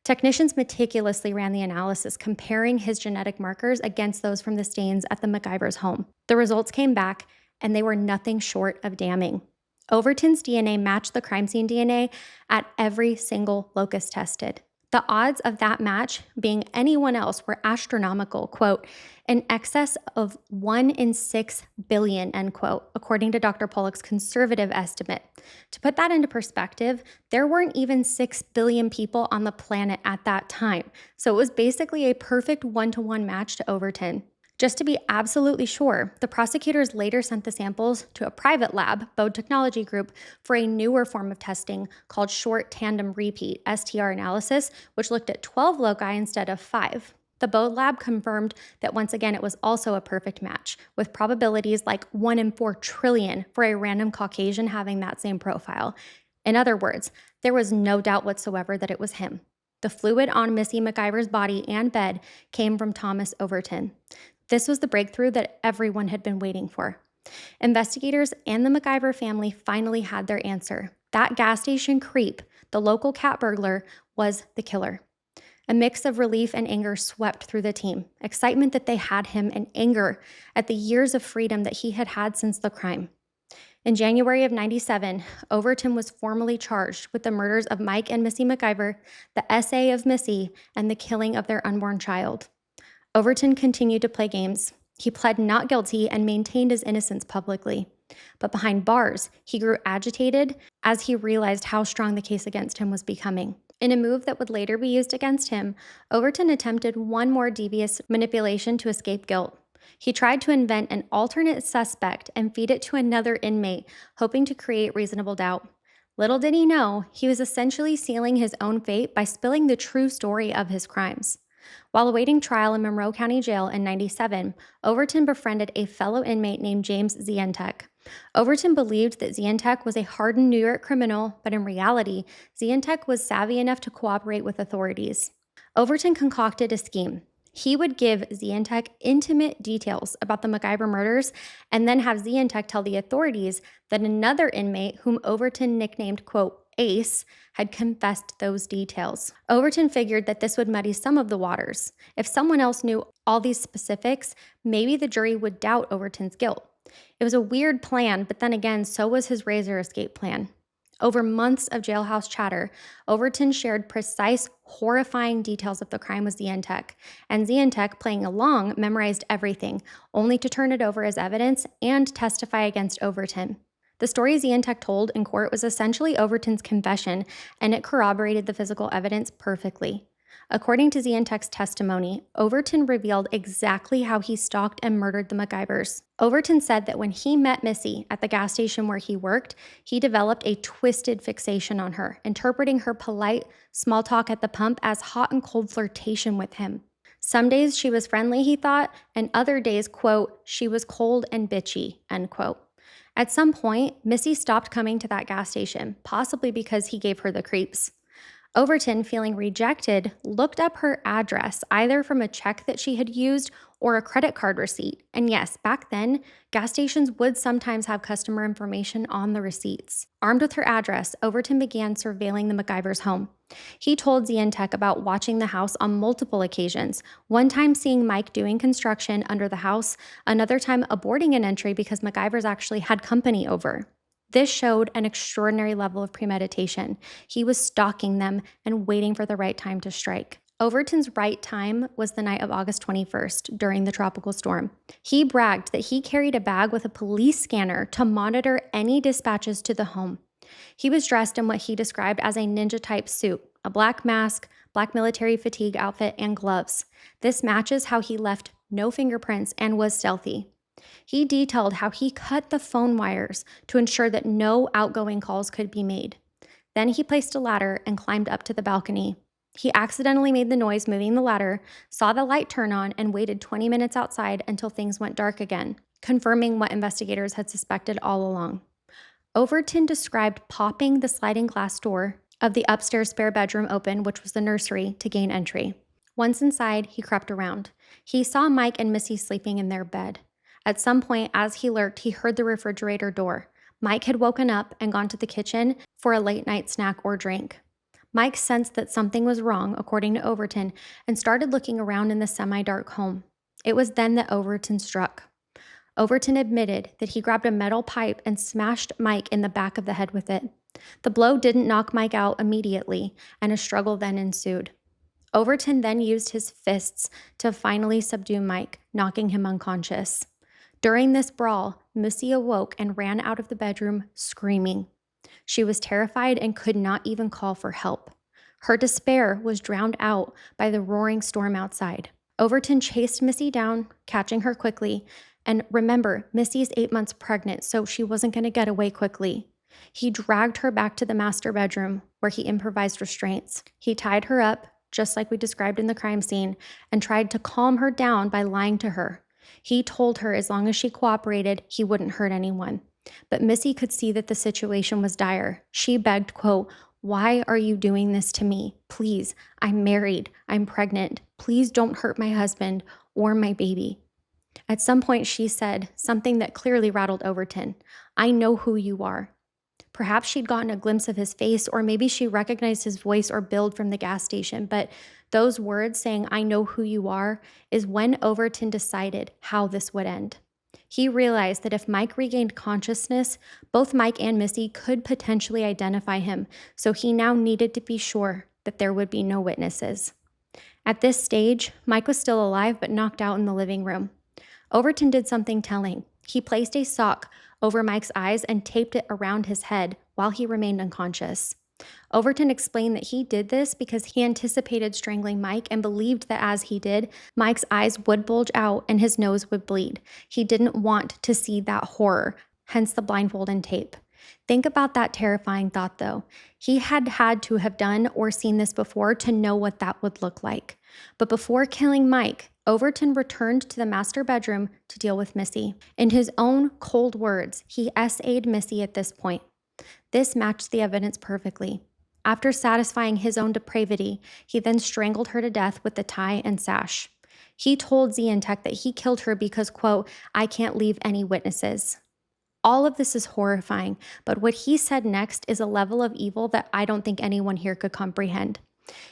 Technicians meticulously ran the analysis, comparing his genetic markers against those from the stains at the MacGyvers' home. The results came back, and they were nothing short of damning. Overton's DNA matched the crime scene DNA at every single locus tested. The odds of that match being anyone else were astronomical, quote, in excess of 1 in 6 billion, end quote, according to Dr. Pollock's conservative estimate. To put that into perspective, there weren't even 6 billion people on the planet at that time, so it was basically a perfect one-to-one match to Overton. Just to be absolutely sure, the prosecutors later sent the samples to a private lab, Bode Technology Group, for a newer form of testing called short tandem repeat, STR analysis, which looked at 12 loci instead of 5. The Bode lab confirmed that once again it was also a perfect match, with probabilities like 1 in 4 trillion for a random Caucasian having that same profile. In other words, there was no doubt whatsoever that it was him. The fluid on Missy MacIvor's body and bed came from Thomas Overton. This was the breakthrough that everyone had been waiting for. Investigators and the MacIvor family finally had their answer. That gas station creep, the local cat burglar, was the killer. A mix of relief and anger swept through the team. Excitement that they had him and anger at the years of freedom that he had had since the crime. In January of 97, Overton was formally charged with the murders of Mike and Missy MacIvor, the SA of Missy, and the killing of their unborn child. Overton continued to play games. He pled not guilty and maintained his innocence publicly. But behind bars, he grew agitated as he realized how strong the case against him was becoming. In a move that would later be used against him, Overton attempted one more devious manipulation to escape guilt. He tried to invent an alternate suspect and feed it to another inmate, hoping to create reasonable doubt. Little did he know, he was essentially sealing his own fate by spilling the true story of his crimes. While awaiting trial in Monroe County Jail in 97, Overton befriended a fellow inmate named James Zientek. Overton believed that Zientek was a hardened New York criminal, but in reality, Zientek was savvy enough to cooperate with authorities. Overton concocted a scheme. He would give Zientek intimate details about the MacGyver murders and then have Zientek tell the authorities that another inmate, whom Overton nicknamed, quote, Ace, had confessed those details. Overton figured that this would muddy some of the waters. If someone else knew all these specifics, maybe the jury would doubt Overton's guilt. It was a weird plan, but then again, so was his razor escape plan. Over months of jailhouse chatter, Overton shared precise, horrifying details of the crime with Zientek, and Zientek, playing along, memorized everything, only to turn it over as evidence and testify against Overton. The story Zientek told in court was essentially Overton's confession, and it corroborated the physical evidence perfectly. According to Zientek's testimony, Overton revealed exactly how he stalked and murdered the MacGyvers. Overton said that when he met Missy at the gas station where he worked, he developed a twisted fixation on her, interpreting her polite, small talk at the pump as hot and cold flirtation with him. Some days she was friendly, he thought, and other days, quote, she was cold and bitchy, end quote. At some point, Missy stopped coming to that gas station, possibly because he gave her the creeps. Overton, feeling rejected, looked up her address, either from a check that she had used or a credit card receipt. And yes, back then, gas stations would sometimes have customer information on the receipts. Armed with her address, Overton began surveilling the MacGyvers' home. He told Zientek about watching the house on multiple occasions, one time seeing Mike doing construction under the house, another time aborting an entry because MacGyvers actually had company over. This showed an extraordinary level of premeditation. He was stalking them and waiting for the right time to strike. Overton's right time was the night of August 21st, during the tropical storm. He bragged that he carried a bag with a police scanner to monitor any dispatches to the home. He was dressed in what he described as a ninja-type suit, a black mask, black military fatigue outfit, and gloves. This matches how he left no fingerprints and was stealthy. He detailed how he cut the phone wires to ensure that no outgoing calls could be made. Then he placed a ladder and climbed up to the balcony. He accidentally made the noise moving the ladder, saw the light turn on, and waited 20 minutes outside until things went dark again, confirming what investigators had suspected all along. Overton described popping the sliding glass door of the upstairs spare bedroom open, which was the nursery, to gain entry. Once inside, he crept around. He saw Mike and Missy sleeping in their bed. At some point, as he lurked, he heard the refrigerator door. Mike had woken up and gone to the kitchen for a late-night snack or drink. Mike sensed that something was wrong, according to Overton, and started looking around in the semi-dark home. It was then that Overton struck. Overton admitted that he grabbed a metal pipe and smashed Mike in the back of the head with it. The blow didn't knock Mike out immediately, and a struggle then ensued. Overton then used his fists to finally subdue Mike, knocking him unconscious. During this brawl, Missy awoke and ran out of the bedroom screaming. She was terrified and could not even call for help. Her despair was drowned out by the roaring storm outside. Overton chased Missy down, catching her quickly. And remember, Missy's 8 months pregnant, so she wasn't going to get away quickly. He dragged her back to the master bedroom, where he improvised restraints. He tied her up, just like we described in the crime scene, and tried to calm her down by lying to her. He told her as long as she cooperated, he wouldn't hurt anyone. But Missy could see that the situation was dire. She begged, quote, "Why are you doing this to me? Please, I'm married. I'm pregnant. Please don't hurt my husband or my baby." At some point, she said something that clearly rattled Overton. "I know who you are." Perhaps she'd gotten a glimpse of his face, or maybe she recognized his voice or build from the gas station. But those words saying, "I know who you are," is when Overton decided how this would end. He realized that if Mike regained consciousness, both Mike and Missy could potentially identify him, so he now needed to be sure that there would be no witnesses. At this stage, Mike was still alive but knocked out in the living room. Overton did something telling. He placed a sock over Mike's eyes and taped it around his head while he remained unconscious. Overton explained that he did this because he anticipated strangling Mike and believed that as he did, Mike's eyes would bulge out and his nose would bleed. He didn't want to see that horror, hence the blindfold and tape. Think about that terrifying thought, though. He had to have done or seen this before to know what that would look like. But before killing Mike, Overton returned to the master bedroom to deal with Missy. In his own cold words, he SA'd Missy at this point. This matched the evidence perfectly. After satisfying his own depravity, he then strangled her to death with the tie and sash. He told Zientech that he killed her because, quote, "I can't leave any witnesses." All of this is horrifying, but what he said next is a level of evil that I don't think anyone here could comprehend.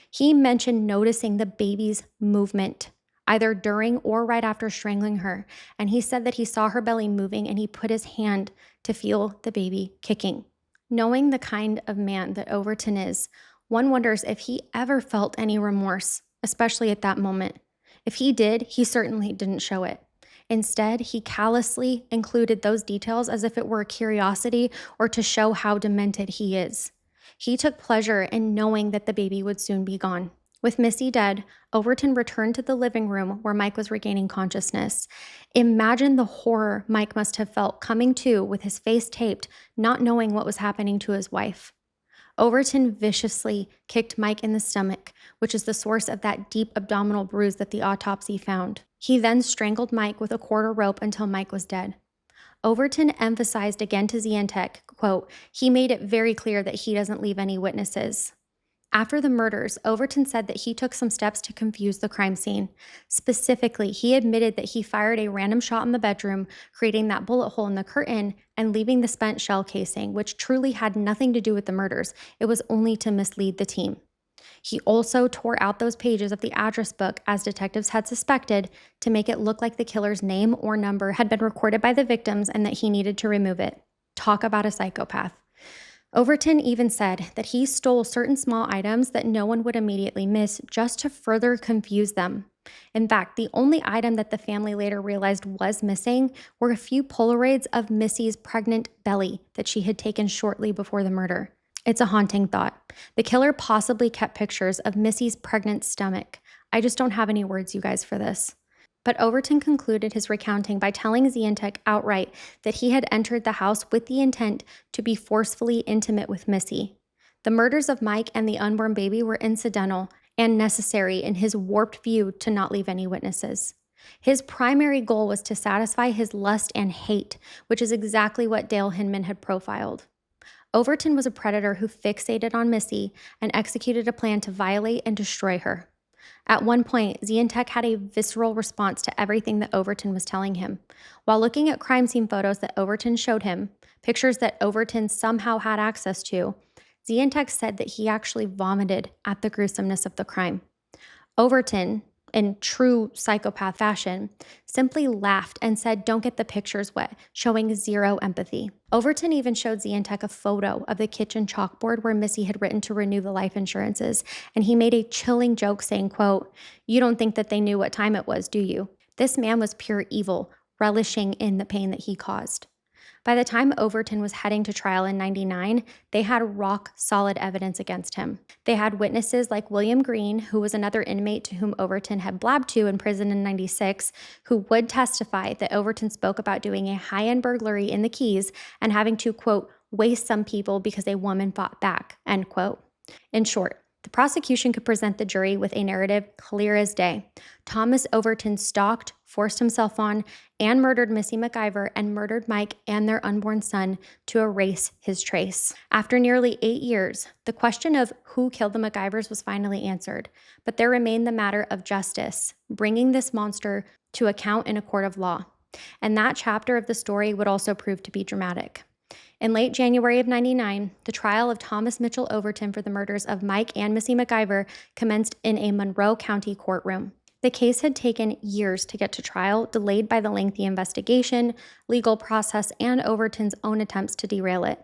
He mentioned noticing the baby's movement, either during or right after strangling her, and he said that he saw her belly moving and he put his hand to feel the baby kicking. Knowing the kind of man that Overton is, one wonders if he ever felt any remorse, especially at that moment. If he did, he certainly didn't show it. Instead, he callously included those details as if it were a curiosity or to show how demented he is. He took pleasure in knowing that the baby would soon be gone. With Missy dead, Overton returned to the living room where Mike was regaining consciousness. Imagine the horror Mike must have felt coming to with his face taped, not knowing what was happening to his wife. Overton viciously kicked Mike in the stomach, which is the source of that deep abdominal bruise that the autopsy found. He then strangled Mike with a quarter rope until Mike was dead. Overton emphasized again to Zientech, quote, "He made it very clear that he doesn't leave any witnesses." After the murders, Overton said that he took some steps to confuse the crime scene. Specifically, he admitted that he fired a random shot in the bedroom, creating that bullet hole in the curtain and leaving the spent shell casing, which truly had nothing to do with the murders. It was only to mislead the team. He also tore out those pages of the address book, as detectives had suspected, to make it look like the killer's name or number had been recorded by the victims and that he needed to remove it. Talk about a psychopath. Overton even said that he stole certain small items that no one would immediately miss just to further confuse them. In fact, the only item that the family later realized was missing were a few Polaroids of Missy's pregnant belly that she had taken shortly before the murder. It's a haunting thought. The killer possibly kept pictures of Missy's pregnant stomach. I just don't have any words, you guys, for this. But Overton concluded his recounting by telling Zientech outright that he had entered the house with the intent to be forcefully intimate with Missy. The murders of Mike and the unborn baby were incidental and necessary in his warped view to not leave any witnesses. His primary goal was to satisfy his lust and hate, which is exactly what Dale Hinman had profiled. Overton was a predator who fixated on Missy and executed a plan to violate and destroy her. At one point, Zientech had a visceral response to everything that Overton was telling him. While looking at crime scene photos that Overton showed him, pictures that Overton somehow had access to, Zientech said that he actually vomited at the gruesomeness of the crime. Overton, in true psychopath fashion, simply laughed and said, "Don't get the pictures wet," showing zero empathy. Overton even showed Zientech a photo of the kitchen chalkboard where Missy had written to renew the life insurances, and he made a chilling joke saying, quote, "You don't think that they knew what time it was, do you?" This man was pure evil, relishing in the pain that he caused. By the time Overton was heading to trial in '99, they had rock-solid evidence against him. They had witnesses like William Green, who was another inmate to whom Overton had blabbed to in prison in '96, who would testify that Overton spoke about doing a high-end burglary in the Keys and having to, quote, "waste some people because a woman fought back," end quote. In short, the prosecution could present the jury with a narrative clear as day. Thomas Overton stalked, forced himself on, and murdered Missy MacIvor and murdered Mike and their unborn son to erase his trace. After nearly 8 years, the question of who killed the MacGyvers was finally answered, but there remained the matter of justice, bringing this monster to account in a court of law. And that chapter of the story would also prove to be dramatic. In late January of 99, the trial of Thomas Mitchell Overton for the murders of Mike and Missy MacIvor commenced in a Monroe County courtroom. The case had taken years to get to trial, delayed by the lengthy investigation, legal process, and Overton's own attempts to derail it.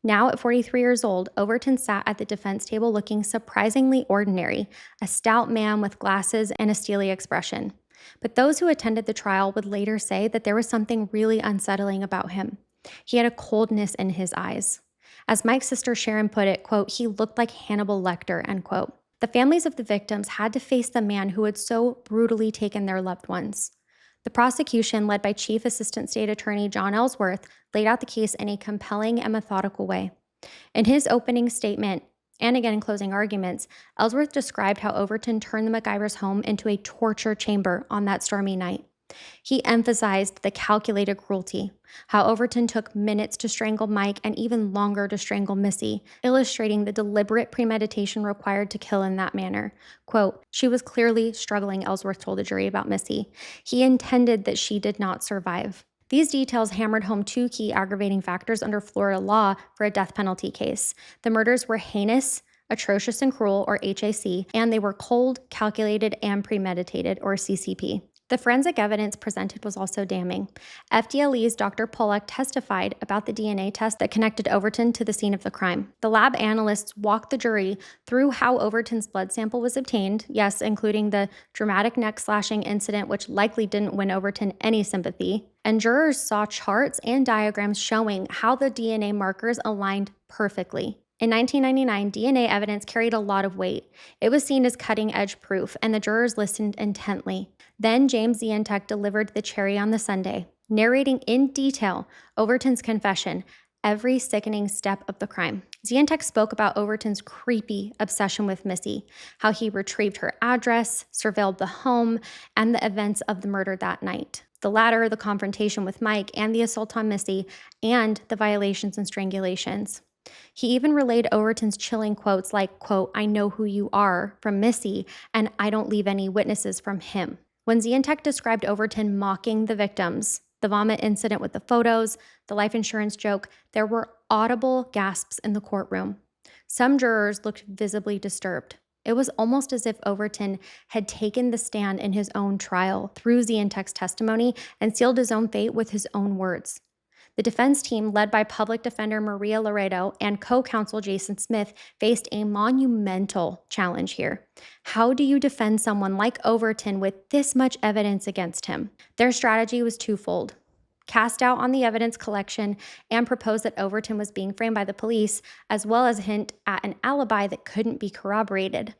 Now, at 43 years old, Overton sat at the defense table looking surprisingly ordinary, a stout man with glasses and a steely expression. But those who attended the trial would later say that there was something really unsettling about him. He had a coldness in his eyes. As Mike's sister Sharon put it, quote, "He looked like Hannibal Lecter," end quote. The families of the victims had to face the man who had so brutally taken their loved ones. The prosecution, led by Chief Assistant State Attorney John Ellsworth, laid out the case in a compelling and methodical way. In his opening statement, and again in closing arguments, Ellsworth described how Overton turned the MacGyvers' home into a torture chamber on that stormy night. He emphasized the calculated cruelty, how Overton took minutes to strangle Mike and even longer to strangle Missy, illustrating the deliberate premeditation required to kill in that manner. Quote, "She was clearly struggling," Ellsworth told the jury about Missy. "He intended that she did not survive." These details hammered home two key aggravating factors under Florida law for a death penalty case. The murders were heinous, atrocious and cruel, or HAC, and they were cold, calculated, and premeditated, or CCP. The forensic evidence presented was also damning. FDLE's Dr. Pollack testified about the DNA test that connected Overton to the scene of the crime. The lab analysts walked the jury through how Overton's blood sample was obtained, yes, including the dramatic neck slashing incident which likely didn't win Overton any sympathy, and jurors saw charts and diagrams showing how the DNA markers aligned perfectly. In 1999, DNA evidence carried a lot of weight. It was seen as cutting-edge proof, and the jurors listened intently. Then James Zientek delivered the cherry on the sundae, narrating in detail Overton's confession, every sickening step of the crime. Zientek spoke about Overton's creepy obsession with Missy, how he retrieved her address, surveilled the home, and the events of the murder that night. The latter, the confrontation with Mike and the assault on Missy, and the violations and strangulations. He even relayed Overton's chilling quotes like, quote, "I know who you are," from Missy, and "I don't leave any witnesses," from him. When Zientek described Overton mocking the victims, the vomit incident with the photos, the life insurance joke, there were audible gasps in the courtroom. Some jurors looked visibly disturbed. It was almost as if Overton had taken the stand in his own trial through Zientek's testimony and sealed his own fate with his own words. The defense team, led by public defender Maria Laredo and co-counsel Jason Smith, faced a monumental challenge here. How do you defend someone like Overton with this much evidence against him? Their strategy was twofold: cast doubt on the evidence collection and propose that Overton was being framed by the police, as well as hint at an alibi that couldn't be corroborated.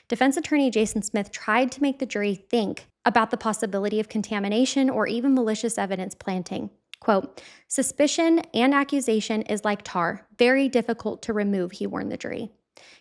Defense attorney Jason Smith tried to make the jury think about the possibility of contamination or even malicious evidence planting. Quote, "Suspicion and accusation is like tar, very difficult to remove," he warned the jury.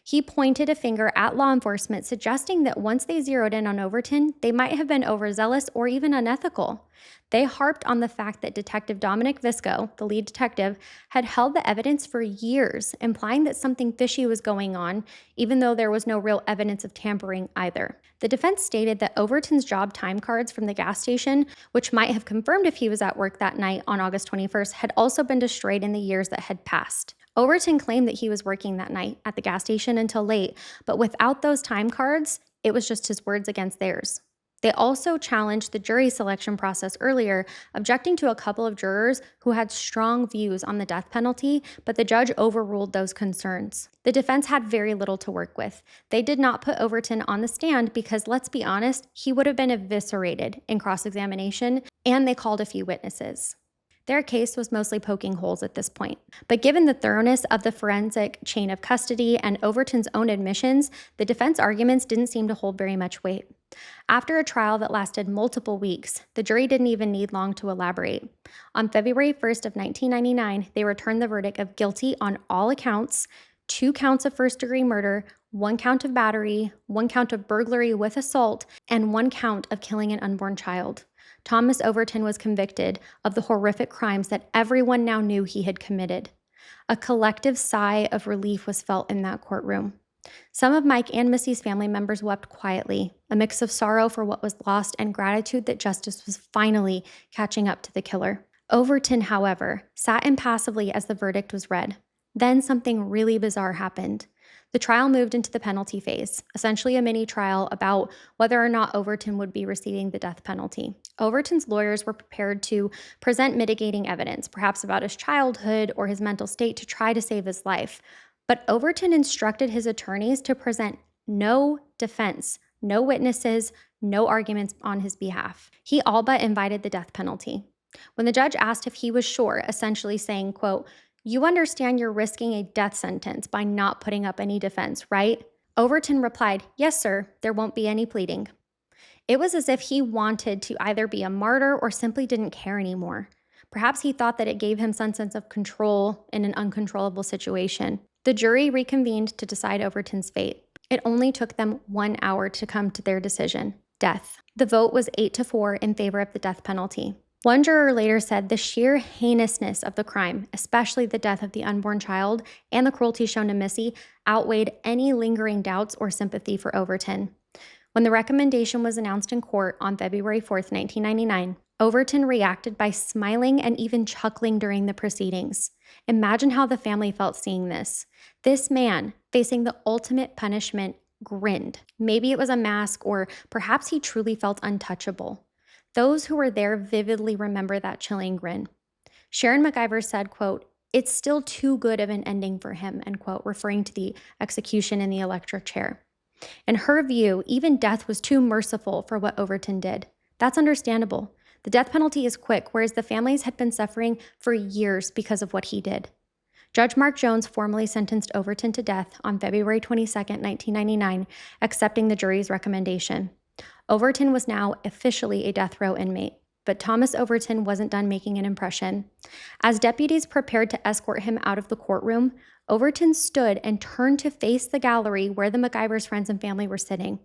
He pointed a finger at law enforcement, suggesting that once they zeroed in on Overton, they might have been overzealous or even unethical. They harped on the fact that Detective Dominic Visco, the lead detective, had held the evidence for years, implying that something fishy was going on, even though there was no real evidence of tampering either. The defense stated that Overton's job time cards from the gas station, which might have confirmed if he was at work that night on August 21st, had also been destroyed in the years that had passed. Overton claimed that he was working that night at the gas station until late, but without those time cards, it was just his words against theirs. They also challenged the jury selection process earlier, objecting to a couple of jurors who had strong views on the death penalty, but the judge overruled those concerns. The defense had very little to work with. They did not put Overton on the stand because, let's be honest, he would have been eviscerated in cross-examination, and they called a few witnesses. Their case was mostly poking holes at this point. But given the thoroughness of the forensic chain of custody and Overton's own admissions, the defense arguments didn't seem to hold very much weight. After a trial that lasted multiple weeks, the jury didn't even need long to elaborate. On February 1st of 1999, they returned the verdict of guilty on all accounts, 2 counts of first-degree murder, 1 count of battery, 1 count of burglary with assault, and 1 count of killing an unborn child. Thomas Overton was convicted of the horrific crimes that everyone now knew he had committed. A collective sigh of relief was felt in that courtroom. Some of Mike and Missy's family members wept quietly, a mix of sorrow for what was lost and gratitude that justice was finally catching up to the killer. Overton, however, sat impassively as the verdict was read. Then something really bizarre happened. The trial moved into the penalty phase, essentially a mini trial about whether or not Overton would be receiving the death penalty. Overton's lawyers were prepared to present mitigating evidence, perhaps about his childhood or his mental state, to try to save his life. But Overton instructed his attorneys to present no defense, no witnesses, no arguments on his behalf. He all but invited the death penalty. When the judge asked if he was sure, essentially saying, quote, "You understand you're risking a death sentence by not putting up any defense, right?" Overton replied, "Yes, sir, there won't be any pleading." It was as if he wanted to either be a martyr or simply didn't care anymore. Perhaps he thought that it gave him some sense of control in an uncontrollable situation. The jury reconvened to decide Overton's fate. It only took them 1 hour to come to their decision: death. The vote was 8-4 in favor of the death penalty. One juror later said the sheer heinousness of the crime, especially the death of the unborn child and the cruelty shown to Missy, outweighed any lingering doubts or sympathy for Overton. When the recommendation was announced in court on February 4th, 1999, Overton reacted by smiling and even chuckling during the proceedings. Imagine how the family felt seeing this. This man, facing the ultimate punishment, grinned. Maybe it was a mask, or perhaps he truly felt untouchable. Those who were there vividly remember that chilling grin. Sharon MacGyver said, quote, "It's still too good of an ending for him," end quote, referring to the execution in the electric chair. In her view, even death was too merciful for what Overton did. That's understandable. The death penalty is quick, whereas the families had been suffering for years because of what he did. Judge Mark Jones formally sentenced Overton to death on February 22nd, 1999, accepting the jury's recommendation. Overton was now officially a death row inmate, but Thomas Overton wasn't done making an impression. As deputies prepared to escort him out of the courtroom, Overton stood and turned to face the gallery where the MacGyvers' friends and family were sitting.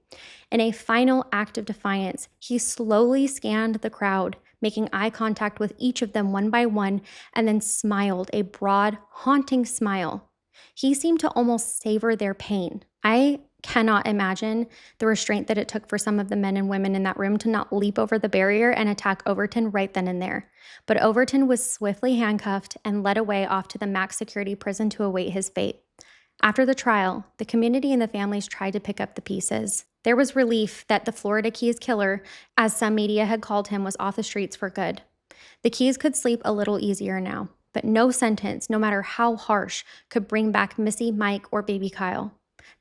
In a final act of defiance, he slowly scanned the crowd, making eye contact with each of them one by one, and then smiled, a broad, haunting smile. He seemed to almost savor their pain. I cannot imagine the restraint that it took for some of the men and women in that room to not leap over the barrier and attack Overton right then and there. But Overton was swiftly handcuffed and led away off to the max security prison to await his fate. After the trial, the community and the families tried to pick up the pieces. There was relief that the Florida Keys killer, as some media had called him, was off the streets for good. The Keys could sleep a little easier now, but no sentence, no matter how harsh, could bring back Missy, Mike, or baby Kyle.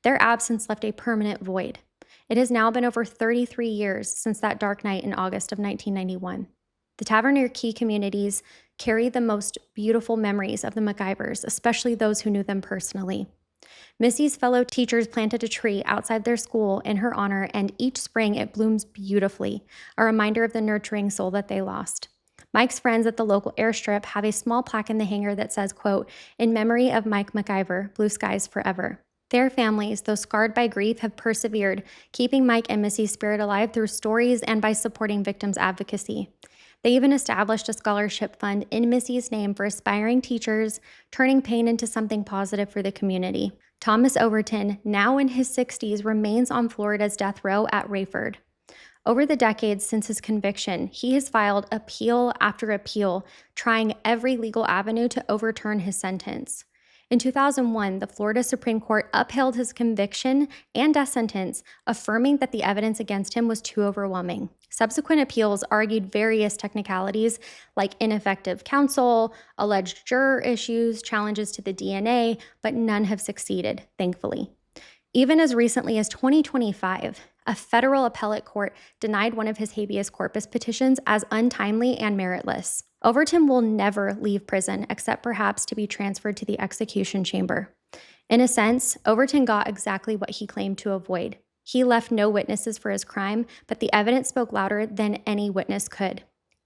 Their absence left a permanent void. It has now been over 33 years since that dark night in August of 1991. The Tavernier Key communities carry the most beautiful memories of the MacGyvers, especially those who knew them personally. Missy's fellow teachers planted a tree outside their school in her honor, and each spring it blooms beautifully, a reminder of the nurturing soul that they lost. Mike's friends at the local airstrip have a small plaque in the hangar that says, quote, "In memory of Mike MacIvor, blue skies forever." Their families, though scarred by grief, have persevered, keeping Mike and Missy's spirit alive through stories and by supporting victims' advocacy. They even established a scholarship fund in Missy's name for aspiring teachers, turning pain into something positive for the community. Thomas Overton, now in his 60s, remains on Florida's death row at Rayford. Over the decades since his conviction, he has filed appeal after appeal, trying every legal avenue to overturn his sentence. In 2001, the Florida Supreme Court upheld his conviction and death sentence, affirming that the evidence against him was too overwhelming. Subsequent appeals argued various technicalities like ineffective counsel, alleged juror issues, challenges to the DNA, but none have succeeded, thankfully. Even as recently as 2025, a federal appellate court denied one of his habeas corpus petitions as untimely and meritless. Overton will never leave prison, except perhaps to be transferred to the execution chamber. In a sense, Overton got exactly what he claimed to avoid. He left no witnesses for his crime, but the evidence spoke louder than any witness could.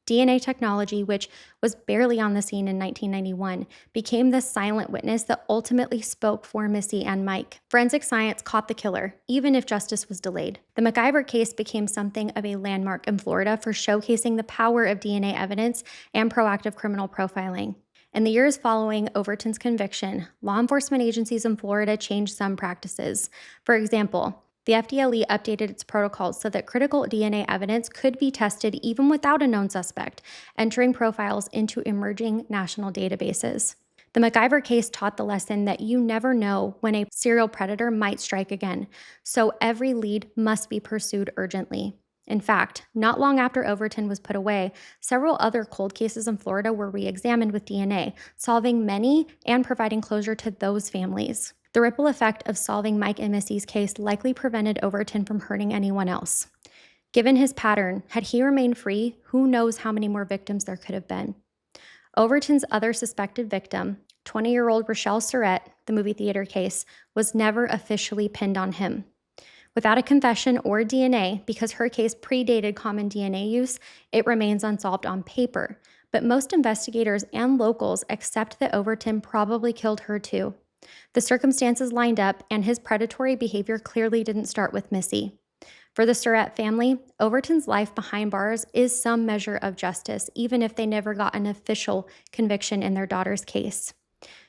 DNA technology, which was barely on the scene in 1991, became the silent witness that ultimately spoke for Missy and Mike. Forensic science caught the killer, even if justice was delayed. The MacGyver case became something of a landmark in Florida for showcasing the power of DNA evidence and proactive criminal profiling. In the years following Overton's conviction, law enforcement agencies in Florida changed some practices. For example, The FDLE updated its protocols so that critical DNA evidence could be tested even without a known suspect, entering profiles into emerging national databases. The MacGyver case taught the lesson that you never know when a serial predator might strike again, so every lead must be pursued urgently. In fact, not long after Overton was put away, several other cold cases in Florida were re-examined with DNA, solving many and providing closure to those families. The ripple effect of solving Mike and Missy's case likely prevented Overton from hurting anyone else. Given his pattern, had he remained free, who knows how many more victims there could have been. Overton's other suspected victim, 20-year-old Rochelle Surratt, the movie theater case, was never officially pinned on him. Without a confession or DNA, because her case predated common DNA use, it remains unsolved on paper. But most investigators and locals accept that Overton probably killed her too. The circumstances lined up, and his predatory behavior clearly didn't start with Missy. For the Surratt family, Overton's life behind bars is some measure of justice, even if they never got an official conviction in their daughter's case.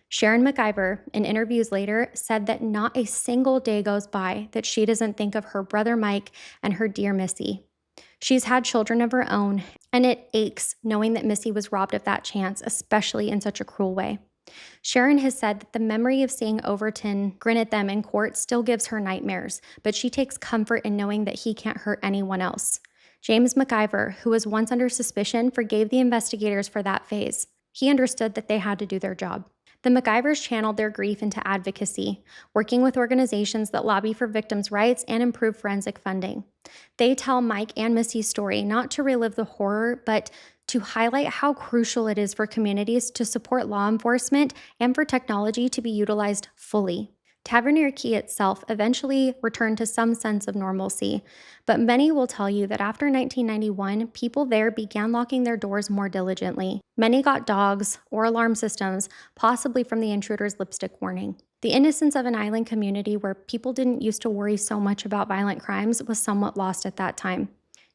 Sharon MacIvor, in interviews later, said that not a single day goes by that she doesn't think of her brother Mike and her dear Missy. She's had children of her own, and it aches knowing that Missy was robbed of that chance, especially in such a cruel way. Sharon has said that the memory of seeing Overton grin at them in court still gives her nightmares, but she takes comfort in knowing that he can't hurt anyone else. James MacIvor, who was once under suspicion, forgave the investigators for that phase. He understood that they had to do their job. The MacGyvers channeled their grief into advocacy, working with organizations that lobby for victims' rights and improve forensic funding. They tell Mike and Missy's story not to relive the horror, but to highlight how crucial it is for communities to support law enforcement and for technology to be utilized fully. Tavernier Key itself eventually returned to some sense of normalcy, but many will tell you that after 1991, people there began locking their doors more diligently. Many got dogs or alarm systems, possibly from the intruder's lipstick warning. The innocence of an island community where people didn't used to worry so much about violent crimes was somewhat lost at that time.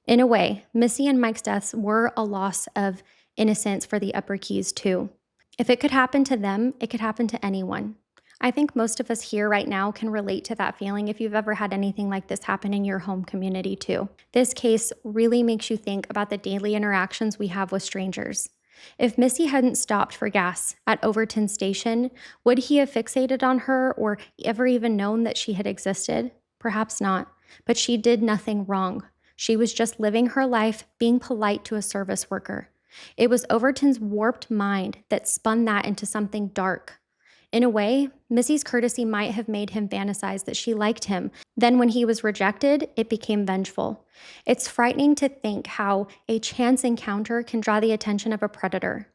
In a way, Missy and Mike's deaths were a loss of innocence for the Upper Keys too. If it could happen to them, it could happen to anyone. I think most of us here right now can relate to that feeling if you've ever had anything like this happen in your home community too. This case really makes you think about the daily interactions we have with strangers. If Missy hadn't stopped for gas at Overton Station, would he have fixated on her or ever even known that she had existed? Perhaps not, but she did nothing wrong. She was just living her life, being polite to a service worker. It was Overton's warped mind that spun that into something dark. In a way, Missy's courtesy might have made him fantasize that she liked him. Then when he was rejected, it became vengeful. It's frightening to think how a chance encounter can draw the attention of a predator.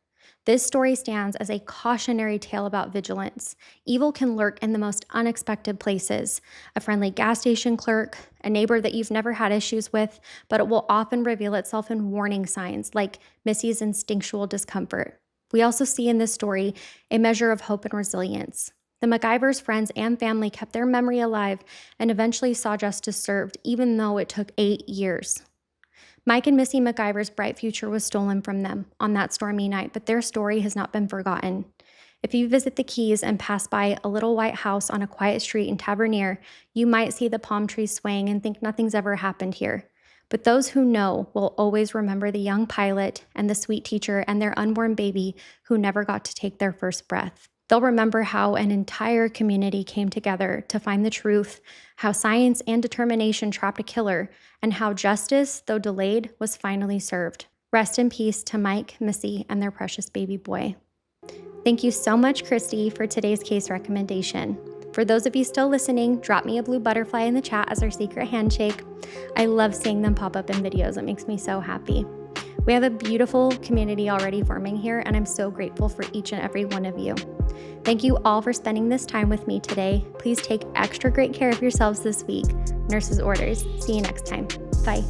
This story stands as a cautionary tale about vigilance. Evil can lurk in the most unexpected places. A friendly gas station clerk, a neighbor that you've never had issues with, but it will often reveal itself in warning signs like Missy's instinctual discomfort. We also see in this story a measure of hope and resilience. The MacGyvers' friends and family kept their memory alive and eventually saw justice served, even though it took 8 years. Mike and Missy MacGyver's bright future was stolen from them on that stormy night, but their story has not been forgotten. If you visit the Keys and pass by a little white house on a quiet street in Tavernier, you might see the palm trees swaying and think nothing's ever happened here. But those who know will always remember the young pilot and the sweet teacher and their unborn baby who never got to take their first breath. They'll remember how an entire community came together to find the truth, how science and determination trapped a killer, and how justice, though delayed, was finally served. Rest in peace to Mike, Missy, and their precious baby boy. Thank you so much, Christy, for today's case recommendation. For those of you still listening, drop me a blue butterfly in the chat as our secret handshake. I love seeing them pop up in videos. It makes me so happy. We have a beautiful community already forming here, and I'm so grateful for each and every one of you. Thank you all for spending this time with me today. Please take extra great care of yourselves this week. Nurse's orders. See you next time. Bye.